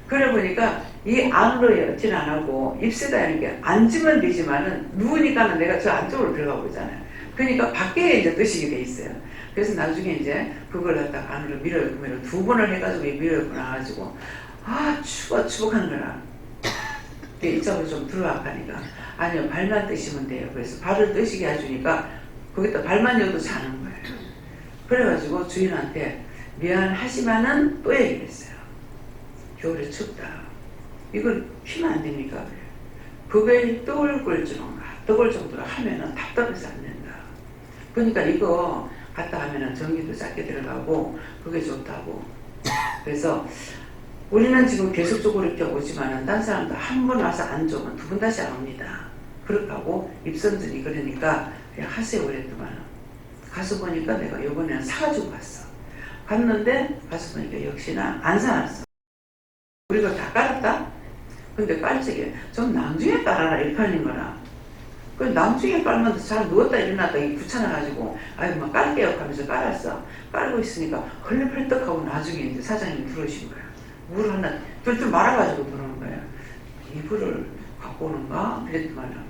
A: 그래 보니까 이 안으로 여til 안 하고 입새다 이렇게 앉으면 되지만은 누우니까는 내가 저 안쪽으로 들어가 보잖아요. 그러니까 밖에 이제 뜨시게 돼 있어요. 그래서 나중에 이제 그걸 갖다가 안으로 밀어요. 두 번을 해가지고 밀어요. 나와가지고 아 추벅추벅 하는 거라. 이쪽으로 좀 들어와 가니까 아니요 발만 뜨시면 돼요. 그래서 발을 뜨시게 해주니까 거기다 발만 여도 자는 거예요. 그래가지고 주인한테 미안하지만은 또 얘기를 했어요. 겨울에 춥다. 이걸 피면 안 됩니까? 그게 떡을 끓 정도로 하면은 답답해서 안 된다. 그러니까 이거 갔다 하면은 전기도 작게 들어가고 그게 좋다고. 그래서 우리는 지금 계속적으로 이렇게 오지만은 딴 사람도 한 번 와서 안 좋으면 두 번 다시 안 옵니다. 그렇게 하고 입선전이 그러니까 그냥 하세요 그랬더만 가서 보니까 내가 요번에는 사가지고 갔어. 갔는데 가서 보니까 역시나 안 사놨어. 우리가 다 깔았다? 근데 깔 적에 좀 나중에 깔아라 이렇게 하는 거라. 그 나중에 깔면 잘 누웠다 일어났다 귀찮아가지고 아유 뭐 깔게요 하면서 깔았어. 깔고 있으니까 헐레펄떡하고 나중에 이제 사장님이 들어오신 거야. 물 하나 뚫뚫 말아가지고 들어오는 거야. 이불을 갖고 오는가? 그랬더만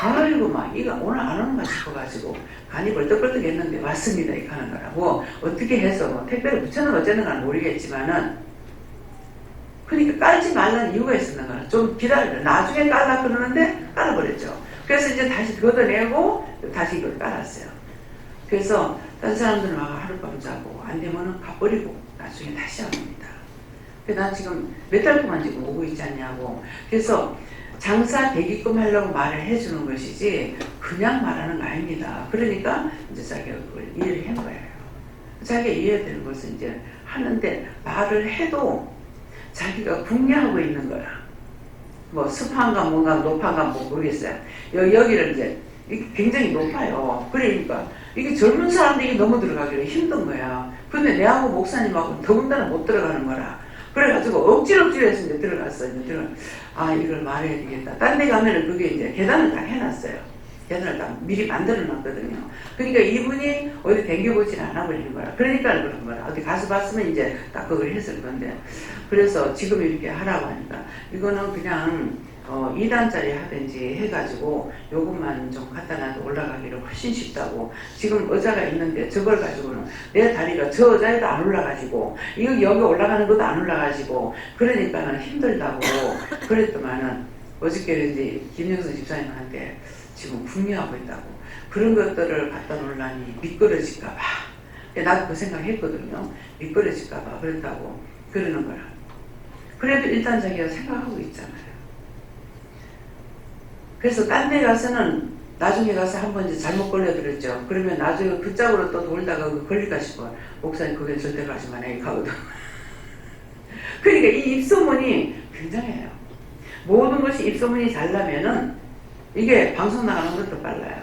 A: 아이고 막 이거 오늘 안 오는가 싶어가지고 간이 벌떡벌떡 했는데 왔습니다 이렇게 하는 거라. 뭐 어떻게 해서 뭐 택배를 붙여는 어쩌는 건 모르겠지만은 그러니까 깔지 말라는 이유가 있었는 거야. 좀 기다려. 나중에 깔라 그러는데 깔아버렸죠. 그래서 이제 다시 걷어내고 다시 이걸 깔았어요. 그래서 다른 사람들은 막 하룻밤 자고 안 되면은 가버리고 나중에 다시 옵니다. 난 지금 몇 달 동안 지금 오고 있지 않냐고. 그래서 장사 되게끔 하려고 말을 해주는 것이지 그냥 말하는 거 아닙니다. 그러니까 이제 자기가 그걸 이해를 한 거예요. 자기가 이해되는 것은 이제 하는데 말을 해도 자기가 궁리하고 있는 거라. 뭐 습한가 뭔가 높한가 뭐 모르겠어요. 여기를 이제 굉장히 높아요. 그러니까 이게 젊은 사람들이 너무 들어가기로 힘든 거야. 근데 내하고 목사님하고 더군다나 못 들어가는 거라. 그래가지고 억지로 해서 이제 들어갔어. 아 이걸 말해야 되겠다. 딴 데 가면은 그게 이제 계단을 다 해놨어요. 계단을 다 미리 만들어 놨거든요. 그러니까 이분이 어디 댕겨보진 않아 버리는 거야. 그러니까 그런 거야. 어디 가서 봤으면 이제 딱 그걸 했을 건데. 그래서 지금 이렇게 하라고 하니까 이거는 그냥 2단짜리 하든지 해가지고 요것만 좀 갖다 놔도 올라가기를 훨씬 쉽다고. 지금 의자가 있는데 저걸 가지고는 내 다리가 저 의자에도 안 올라가지고 이거 여기 올라가는 것도 안 올라가지고 그러니까는 힘들다고 그랬더만은 어저께 이제 김영선 집사님한테 지금 궁리하고 있다고. 그런 것들을 갖다 놓으려니 미끄러질까봐. 나도 그 생각했거든요. 미끄러질까봐 그랬다고 그러는 거라. 그래도 일단 자기가 생각하고 있잖아요. 그래서 딴 데 가서는 나중에 가서 한번 이제 잘못 걸려들었죠. 그러면 나중에 그 짝으로 또 돌다가 걸릴까 싶어. 목사님 그게 절대 가지 마네 가거든. 그러니까 이 입소문이 굉장해요. 모든 것이 입소문이 잘 나면은 이게 방송 나가는 것도 빨라요.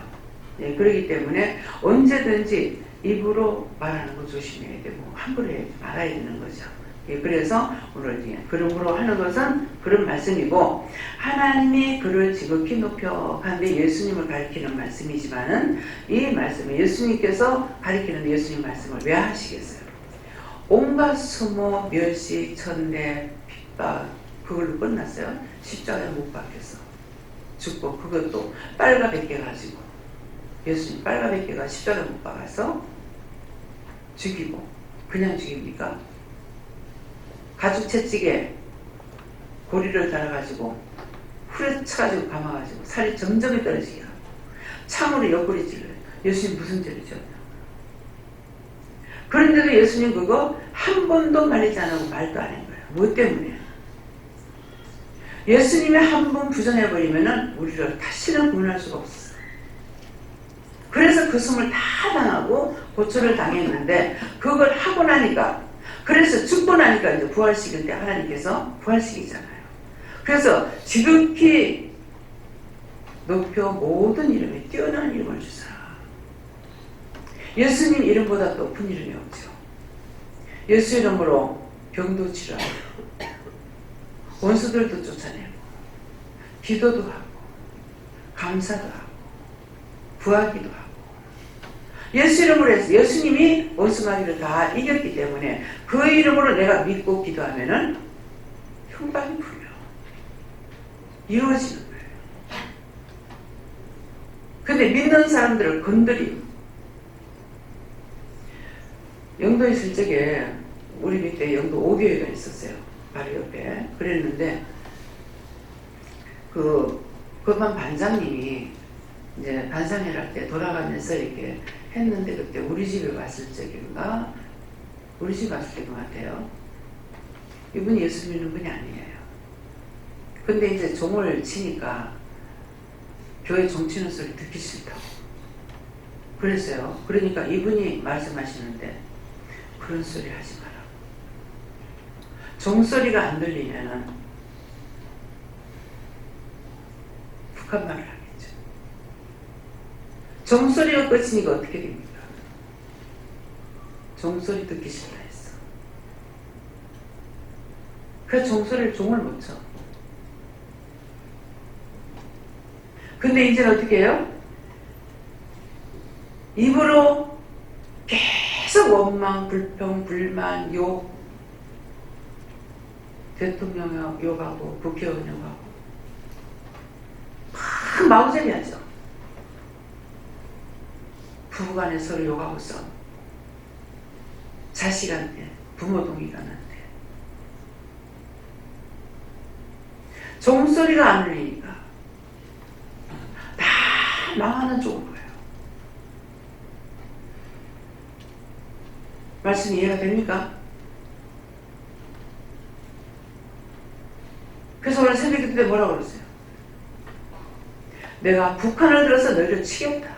A: 예, 그렇기 때문에 언제든지 입으로 말하는 거 조심해야 되고 함부로 말아야 되는 거죠. 예, 그래서 오늘 이제 그러므로 하는 것은 그런 말씀이고, 하나님이 그를 지극히 높여 간데 예수님을 가리키는 말씀이지만은, 이 말씀에 예수님께서 가리키는 예수님 말씀을 왜 하시겠어요? 온갖 수모, 멸시, 천대, 핍박, 그걸로 끝났어요. 십자가에 못 박혀서 죽고, 그것도 빨가벗겨 가지고, 예수님 빨가벗겨가 십자가에 못 박아서 죽이고, 그냥 죽입니까? 가죽 채찍에 고리를 달아가지고 후려쳐가지고 감아가지고 살이 점점 떨어지게 하고 참으로 옆구리 찔러요. 예수님 무슨 죄를 지었나? 그런데도 예수님 그거 한 번도 말리지 안 하고 말도 안 한 거예요. 뭐 때문에? 예수님이 한 번 부정해버리면은 우리를 다시는 구원할 수가 없었어요. 그래서 그 숨을 다 당하고 고초를 당했는데, 그걸 하고 나니까, 그래서 죽고 나니까 이제 부활시키는데 하나님께서 부활시키잖아요. 그래서 지극히 높여 모든 이름에 뛰어난 이름을 주사. 예수님 이름보다 높은 이름이 없죠. 예수 이름으로 병도 치료하고, 원수들도 쫓아내고, 기도도 하고, 감사도 하고, 구하기도 하고, 예수 이름으로 해서 예수님이 원수마귀를 다 이겼기 때문에 그 이름으로 내가 믿고 기도하면은 흉방이 풀려 이루어지는 거예요. 근데 믿는 사람들을 건드리고, 영도에 있을 적에 우리 밑에 영도 5교회가 있었어요. 바로 옆에. 그랬는데 그만 반장님이 이제 반상회를 할 때 돌아가면서 이렇게 했는데, 그때 우리 집에 왔을 적인가, 우리 집 왔을 때인 것 같아요. 이분이 예수 믿는 분이 아니에요. 근데 이제 종을 치니까 교회 종 치는 소리 듣기 싫다고 그랬어요. 그러니까 이분이 말씀하시는데 그런 소리 하지 마라. 종소리가 안 들리면은 북한 말을 하겠죠. 종소리가 끝이니까 어떻게 됩니까? 종소리 듣기 싫다 했어. 그래서 종소리를 종을 못 쳐. 근데 이제는 어떻게 해요? 입으로 계속 원망, 불평, 불만, 욕, 대통령 욕하고 국회의원 욕하고 막 마구잡이 하죠. 부부간에 서로 욕하고 싸워. 자식한테, 부모 동의간한테. 종소리가 안 울리니까 다 망하는 쪽으로 가요. 말씀 이해가 됩니까? 그래서 오늘 새벽 기도 때 뭐라고 그랬어요? 내가 북한을 들어서 너희를 치겠다.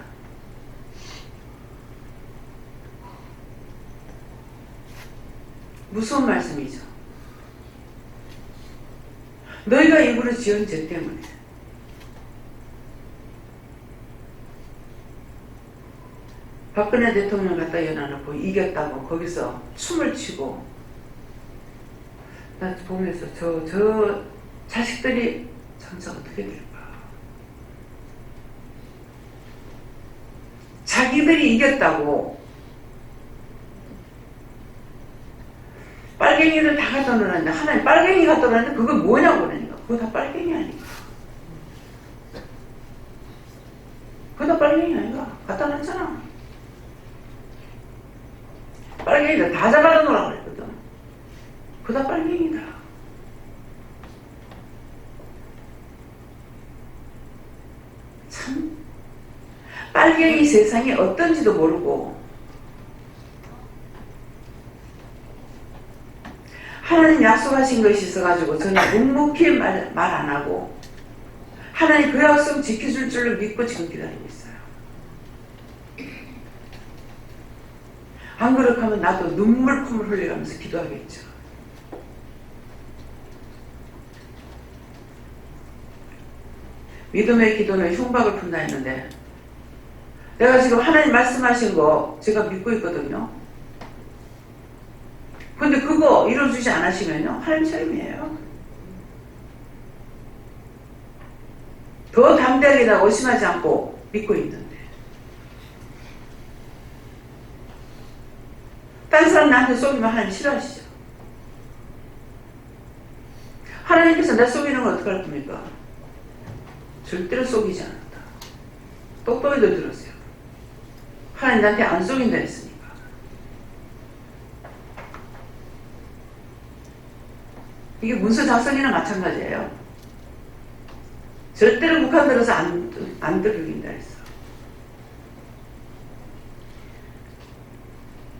A: 무서운 말씀이죠. 너희가 일부러 지은 죄 때문에. 박근혜 대통령 갖다 연화놓고 이겼다고 거기서 춤을 추고, 나 보면서 저 자식들이 장사 어떻게 될까? 자기들이 이겼다고 빨갱이를 다 갖다 놓았는데, 하나님 빨갱이 갖다 놓았는데 그거 뭐냐고 그러니까. 그거 다 빨갱이 아닌가? 그거 다 빨갱이 아닌가? 갖다 놨잖아. 빨갱이들 다 잡아다 놓으라고 그랬거든. 그거 다 빨갱이다. 참 빨갱이 세상이 어떤지도 모르고 하나님 약속하신 것이 있어가지고 저는 묵묵히 말 안 하고 하나님 그 약속 지켜줄 줄로 믿고 지금 기다리고 있어요. 안 그렇게 하면 나도 눈물품을 흘려가면서 기도하겠죠. 믿음의 기도는 흉박을 푼다 했는데, 내가 지금 하나님 말씀하신 거 제가 믿고 있거든요. 근데 그거 이루어주지 않으시면요, 하나님 책임이에요. 더 담대하게 나 의심하지 않고 믿고 있는데. 딴 사람 나한테 속이면 하나님 싫어하시죠. 하나님께서 나 속이는 건 어떡할 겁니까? 절대로 속이지 않는다. 똑똑히도 들으세요. 하나님 나한테 안 속인다 했으니까. 이게 문서 작성이나 마찬가지예요. 절대로 북한 들어서 안 들으긴다 했어.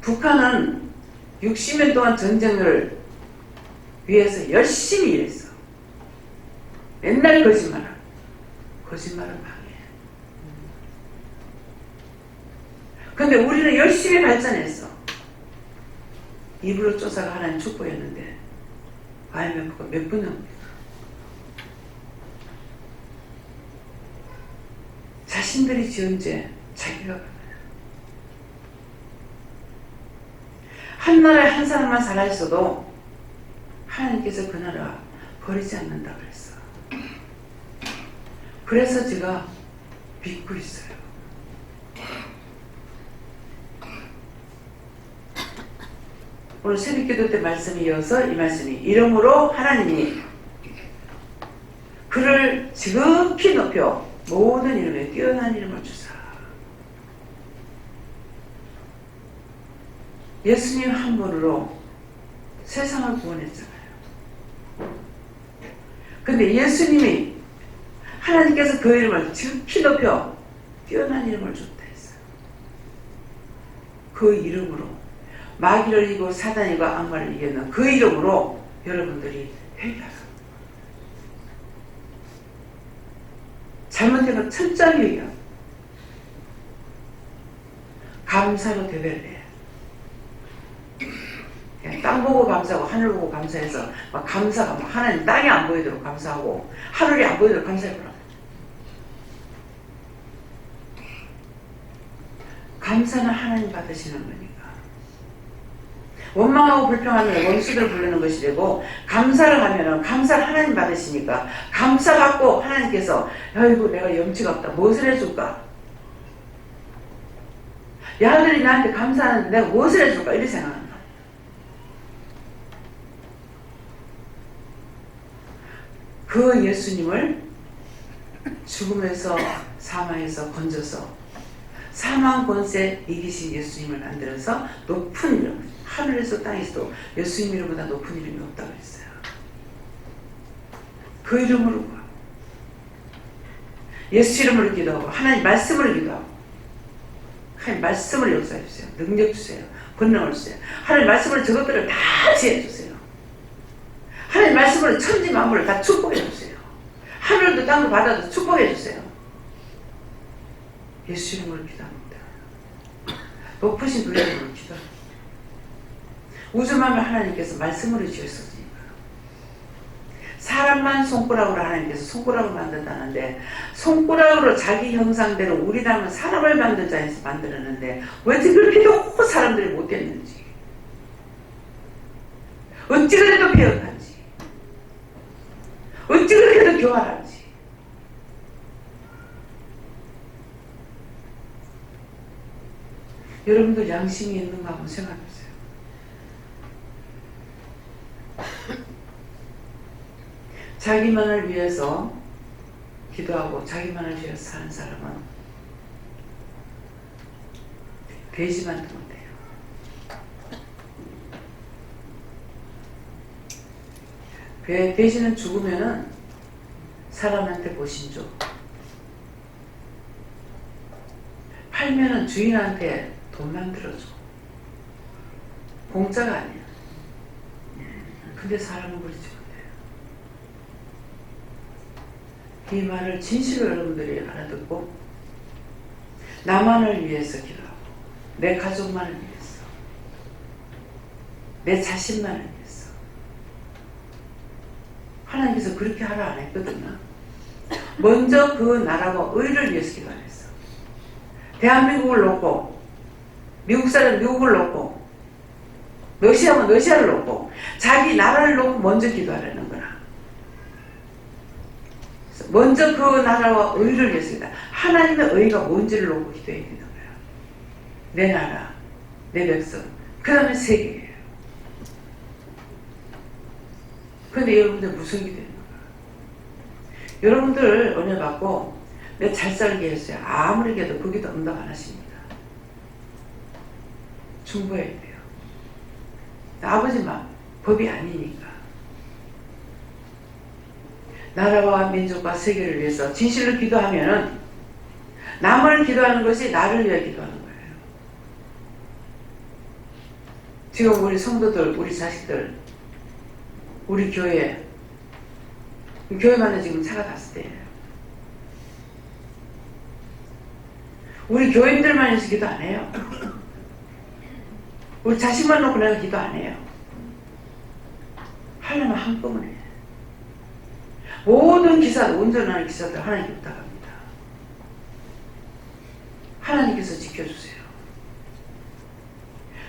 A: 북한은 60년 동안 전쟁을 위해서 열심히 일했어. 맨날 거짓말은 방해해. 근데 우리는 열심히 발전했어. 입으로 쫓아가 하나님 축복했는데 IMF가 몇 분 넘게 자신들이 지은 죄 자기가 갚아요. 한 나라에 한 사람만 살아있어도 하나님께서 그 나라 버리지 않는다 그랬어. 그래서 제가 믿고 있어요. 오늘 새벽기도 때 말씀이 이어서 이 말씀이 이러므로 하나님이 그를 지극히 높여 모든 이름에 뛰어난 이름을 주사. 예수님 한 분으로 세상을 구원했잖아요. 근데 예수님이 하나님께서 그 이름을 지극히 높여 뛰어난 이름을 줬다 했어요. 그 이름으로 마귀를 이기고 사단이고 악마를 이겼는 그 이름으로 여러분들이 회개하라. 잘못된 건 천장이에요. 감사로 대배를 해. 그냥 땅 보고 감사하고 하늘 보고 감사해서 막 감사가 막 하나님 땅이 안 보이도록 감사하고 하늘이 안 보이도록 감사해보라. 감사는 하나님 받으시는 거니까. 원망하고 불평하면 원수들 부르는 것이 되고 감사를 하면 감사를 하나님 받으시니까 감사 받고 하나님께서 아이고 내가 염치가 없다. 무엇을 해줄까? 야들이 나한테 감사하는데 내가 무엇을 해줄까? 이렇게 생각한다. 그 예수님을 죽음에서 사망에서 건져서 사망 권세 이기신 예수님을 만들어서 높은 이름, 하늘에서 땅에서도 예수님 이름보다 높은 이름이 없다고 했어요. 그 이름으로 예수 이름으로 기도하고 하나님 말씀을 기도하고 하나님 말씀을 역사해 주세요. 능력 주세요. 권능을 주세요. 하나님 말씀으로 저것들을 다 지혜 주세요. 하나님 말씀으로 천지 만물을 다 축복해 주세요. 하늘도 땅도 바다도 축복해 주세요. 예수 이름으로 기도합니다. 높으신 그 이름으로 기도합니다. 우주만을 하나님께서 말씀으로 지으셨으니까. 사람만 손가락으로 하나님께서 손가락을 만든다는데 손가락으로 자기 형상대로 우리 닮은 사람을 만들자 해서 만들었는데 왠지 그렇게도 사람들이 못됐는지 어찌 그래도 배역한지 어찌 그렇게도 교활한지 여러분들 양심이 있는가 한번 생각해보세요. 자기만을 위해서 기도하고 자기만을 위해서 사는 사람은 배신만 하면 돼요. 배신은 죽으면은 사람한테 보신줘. 팔면은 주인한테 돈만 들어줘. 공짜가 아니야. 근데 사람은 그렇지 못해요. 이 말을 진실로 여러분들이 알아듣고 나만을 위해서 기도하고 내 가족만을 위해서 내 자신만을 위해서 하나님께서 그렇게 하라 안 했거든요. 먼저 그 나라와 의를 위해서 기도 안 했어. 대한민국을 놓고 미국 사람 미국을 놓고 러시아면 러시아를 놓고 자기 나라를 놓고 먼저 기도하라는 거라. 먼저 그 나라와 의를 위해서다. 하나님의 의가 뭔지를 놓고 기도해야 되는 거야. 내 나라, 내 백성, 그 다음에 세계예요. 그런데 여러분들 무슨 기도하는 거야? 여러분들 은혜 받고 내 잘 살게 했어요. 아무리 해도 그 기도 응답 안 하십니다. 중보해야 돼요. 아버지만 법이 아니니까. 나라와 민족과 세계를 위해서 진실로 기도하면은 남을 기도하는 것이 나를 위해 기도하는 거예요. 지금 우리 성도들, 우리 자식들, 우리 교회만은 지금 차가 탔을 때예요. 우리 교인들만 해서 기도 안 해요. 우리 자식만 놓고 내가 기도 안 해요. 하려면 한꺼번에 해요. 모든 기사들, 운전하는 기사들 하나님께 부탁합니다. 하나님께서 지켜주세요.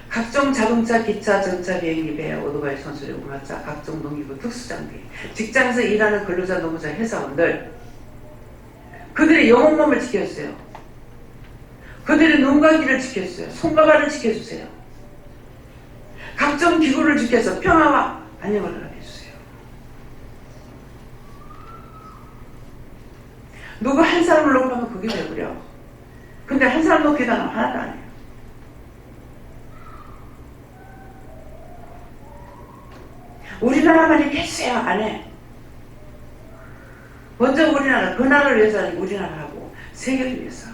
A: 각종 자동차, 기차, 전차, 비행기, 배, 오토바이, 선수리, 운하차, 각종 농기구, 특수장비, 직장에서 일하는 근로자, 노무자, 회사원들, 그들의 영혼 몸을 지켜주세요. 그들의 눈과 귀를 지켜주세요. 손과 발을 지켜주세요. 각종 기구를 지켜서 평화와 안녕을 하게 해주세요. 누구 한 사람을 놓고 하면 그게 되버려. 근데 한 사람 놓고 기도하면 하나도 안 해요. 우리나라만이 됐어요. 안 해. 먼저 우리나라, 그 나라를 위해서 아니고 우리나라하고 세계를 위해서.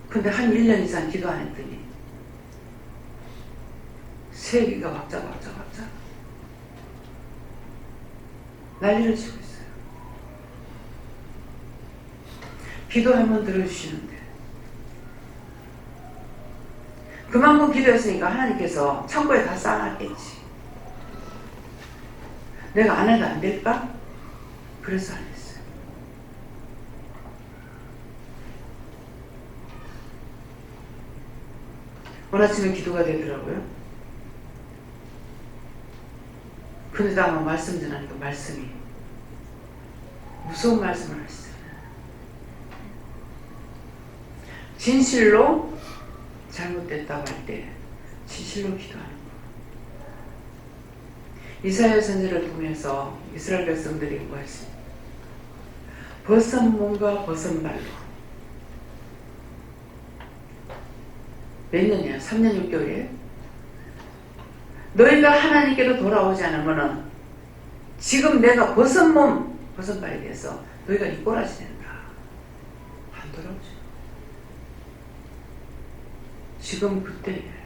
A: 근데 한 1년 이상 기도 안 했더니 세계가 확장 난리를 치고 있어요. 기도하면 들어주시는데 그만큼 기도했으니까 하나님께서 창고에 다 쌓아놨겠지. 내가 안 해도 안 될까? 그래서 안 했어요. 오늘 아침에 기도가 되더라고요. 그런데 아마 말씀 전하니까 말씀이 무서운 말씀을 하시잖아요. 진실로 잘못됐다고 할 때 진실로 기도하는 거. 이사야 선지를 통해서 이스라엘 백성들이 뭐했습니까? 벗은 몸과 벗은 발로 몇 년이야? 3년 6개월이에요? 너희가 하나님께로 돌아오지 않으면 지금 내가 벗은 몸, 벗은 발에 대해서 너희가 이 꼬라지 된다. 안 돌아오죠. 지금 그때예요.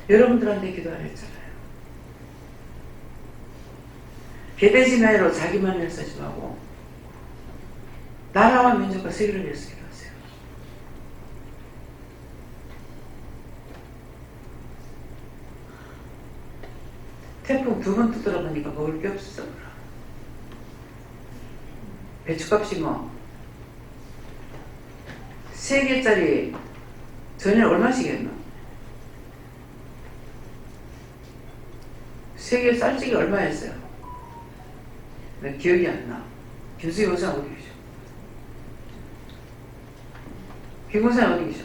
A: 여러분들한테 기도 안 했잖아요. 개돼지나이로 자기만 위해서 하지 말고 나라와 민족과 세계를 위해서 기도하세요. 태풍 2번 두드러보니까 먹을 게 없어. 배추값이 뭐 3개짜리 전에 얼마씩 했노? 3개 쌀찌개 얼마였어요? 나 기억이 안 나. 김수희 원장 어디 계셔? 김원장 어디 계셔?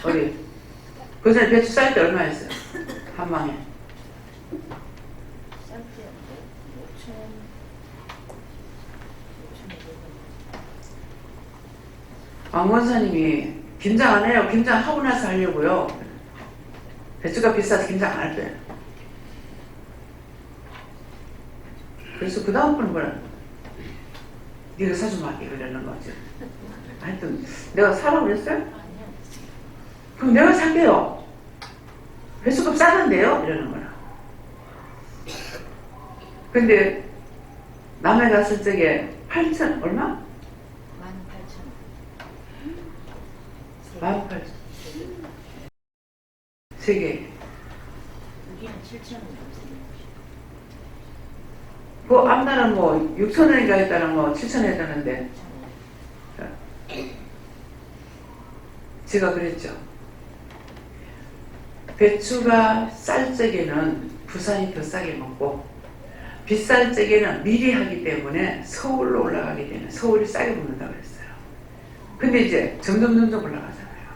A: 어디? 그 전에 배추 쌀 때 얼마였어요? 한 망에. 왕 원사님이 김장 안 해요. 김장 하고 나서 하려고요. 배추가 비싸서 김장 안 할 거예요. 그래서 그 다음 번은 뭐라? 네가 사주면 할게 그러는 거죠. 하여튼 내가 사라고 그랬어요? 그럼 내가 살게요. 배추값 싸는데요? 이러는 거야. 근데 남해 갔을 적에 8천 얼마? 18,000. 3개.
C: 여기는 7,000원.
A: 그 앞날은 뭐 6,000원인가 했다는 뭐 7,000원 했다는데 제가 그랬죠. 배추가 쌀 적에는 부산이 더 싸게 먹고 비쌀 적에는 미리 하기 때문에 서울로 올라가게 되는 서울이 싸게 먹는다고 그랬어요. 근데 이제 점점 올라가잖아요.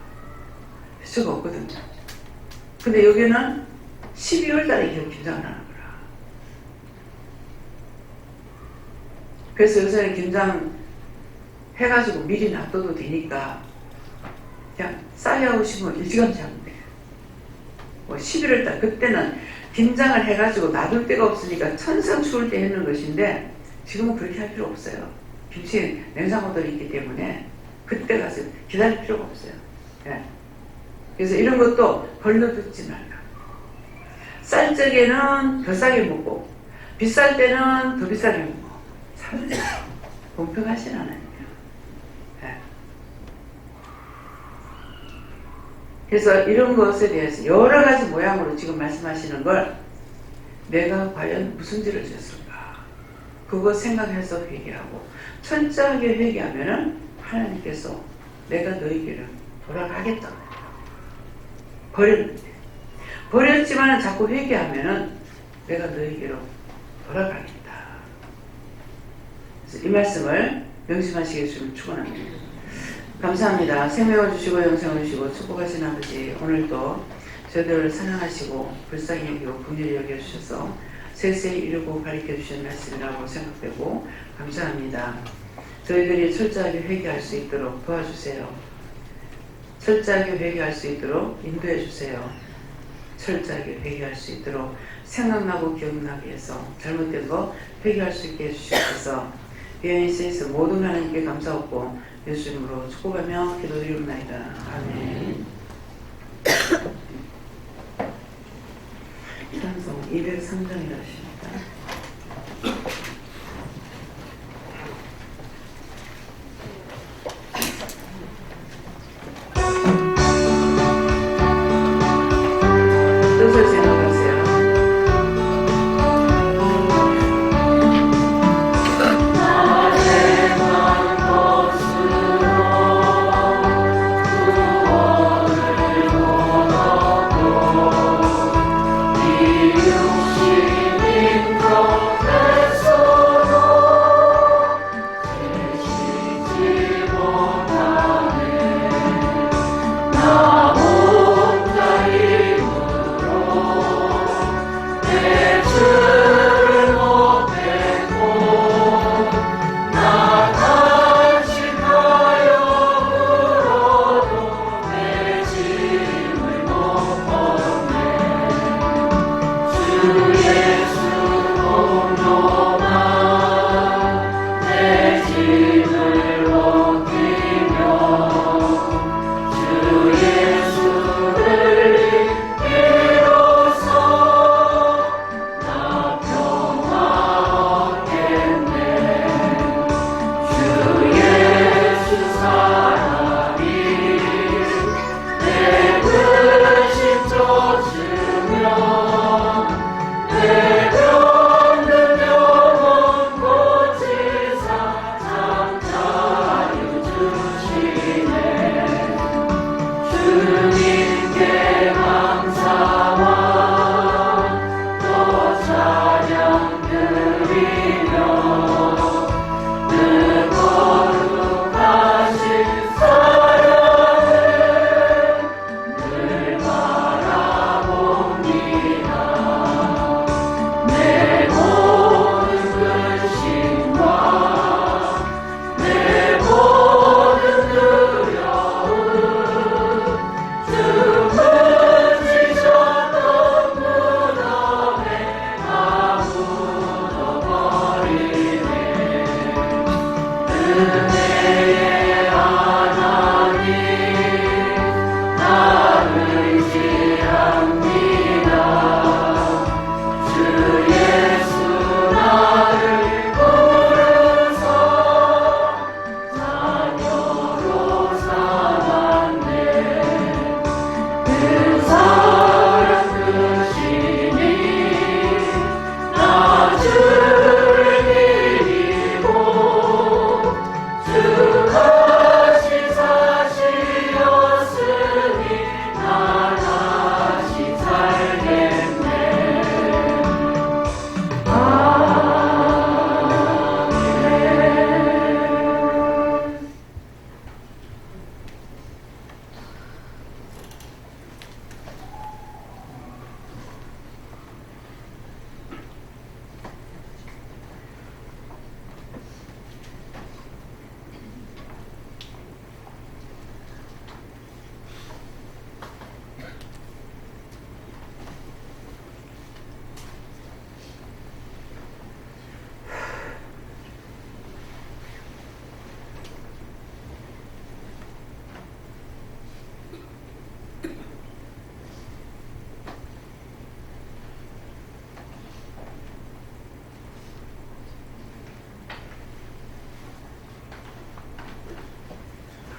A: 배추가 없거든요. 근데 여기는 12월 달에 계속 김장을 하는 거라. 그래서 요새는 김장 해가지고 미리 놔둬도 되니까 그냥 쌀이 하고 싶으면 일찌감치 하면 돼요. 뭐 11월 달 그때는 김장을 해가지고 놔둘 데가 없으니까 천상 추울 때 했는 것인데 지금은 그렇게 할 필요 없어요. 김치 냉장고들이 있기 때문에 그때 가서 기다릴 필요가 없어요. 예. 그래서 이런 것도 걸러듣지 말라. 쌀 적에는 더 싸게 먹고 비쌀 때는 더 비싸게 먹고 참 공평하진 않아요. 예. 그래서 이런 것에 대해서 여러 가지 모양으로 지금 말씀하시는 걸 내가 과연 무슨 죄를 지었을까? 그거 생각해서 회개하고 철저하게 회개하면은 하나님께서 내가 너희에게는 돌아가겠다. 버렸지만 자꾸 회개하면은 내가 너희에게로 돌아가겠다. 그래서 이 말씀을 명심하시길 축원합니다. 감사합니다. 생명을 주시고 영생을 주시고 축복하신 아버지, 오늘도 저희들을 사랑하시고 불쌍히 여기고 긍휼히 여겨주셔서 세세히 이루고 가르쳐 주신 말씀이라고 생각되고 감사합니다. 저희들이 철저하게 회개할 수 있도록 도와주세요. 철저하게 회개할 수 있도록 인도해 주세요. 철저하게 회개할 수 있도록 생각나고 기억나게 해서 잘못된 거 회개할 수 있게 해주시옵소서. 비어있어서 모든 하나님께 감사하고 예수 이름으로 축복하며 기도드리옵나이다. 아멘. 찬송 203장이라 하십니다. 뜻을 생각하세요.
B: 이 육신이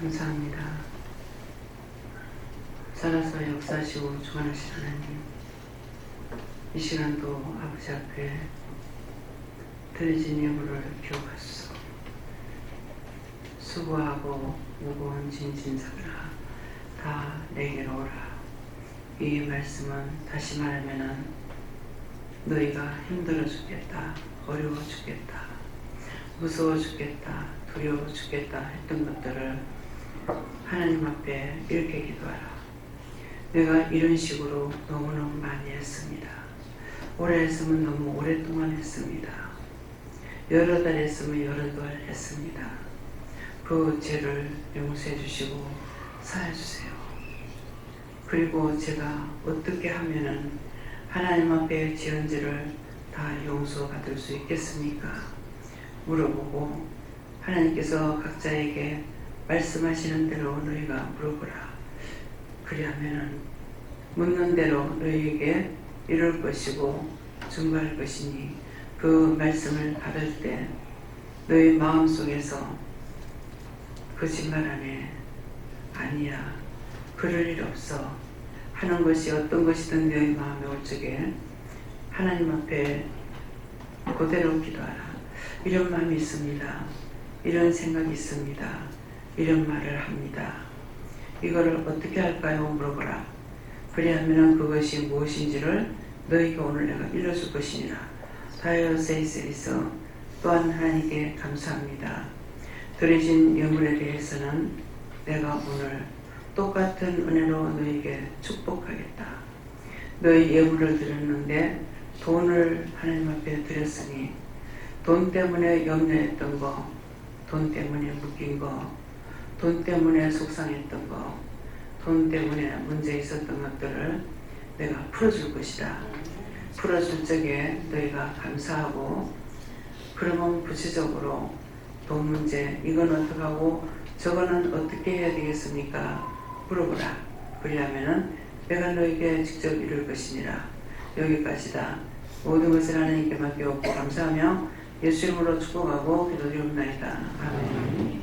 A: 감사합니다. 살아서 역사하시고 주관하신 하나님, 이 시간도 아버지 앞에 드려진 예물을 기억하소서. 수고하고 무거운 짐진사들아 다 내게로 오라. 이 말씀은 다시 말하면은 너희가 힘들어 죽겠다, 어려워 죽겠다, 무서워 죽겠다, 두려워 죽겠다 했던 것들을 하나님 앞에 이렇게 기도하라. 내가 이런 식으로 너무너무 많이 했습니다. 오래 했으면 너무 오랫동안 했습니다. 여러 달 했으면 여러 달 했습니다. 그 죄를 용서해 주시고 사해 주세요. 그리고 제가 어떻게 하면은 하나님 앞에 지은 죄를 다 용서받을 수 있겠습니까? 물어보고 하나님께서 각자에게 말씀하시는 대로 너희가 물어보라. 그리하면은 묻는 대로 너희에게 이룰 것이고 증거할 것이니 그 말씀을 받을 때 너희 마음속에서 거짓말하네, 아니야, 그럴 일 없어 하는 것이 어떤 것이든 너희 마음에 올 적에 하나님 앞에 그대로 기도하라. 이런 마음이 있습니다. 이런 생각이 있습니다. 이런 말을 합니다. 이거를 어떻게 할까요? 물어보라. 그리하면 그것이 무엇인지를 너희가 오늘 내가 일러줄 것이니라. 다이어세이스에서 또한 하나님께 감사합니다. 드려진 예물에 대해서는 내가 오늘 똑같은 은혜로 너희에게 축복하겠다. 너희 예물을 드렸는데 돈을 하나님 앞에 드렸으니 돈 때문에 염려했던 거, 돈 때문에 묶인 거, 돈 때문에 속상했던 거, 돈 때문에 문제 있었던 것들을 내가 풀어줄 것이다. 풀어줄 적에 너희가 감사하고, 그러면 구체적으로 돈 문제, 이건 어떡하고 저거는 어떻게 해야 되겠습니까? 물어보라. 그리하면은 내가 너에게 직접 이룰 것이니라. 여기까지다. 모든 것을 하나님께 맡겨놓고 감사하며 예수 이름으로 축복하고 기도드리옵나이다. 아멘.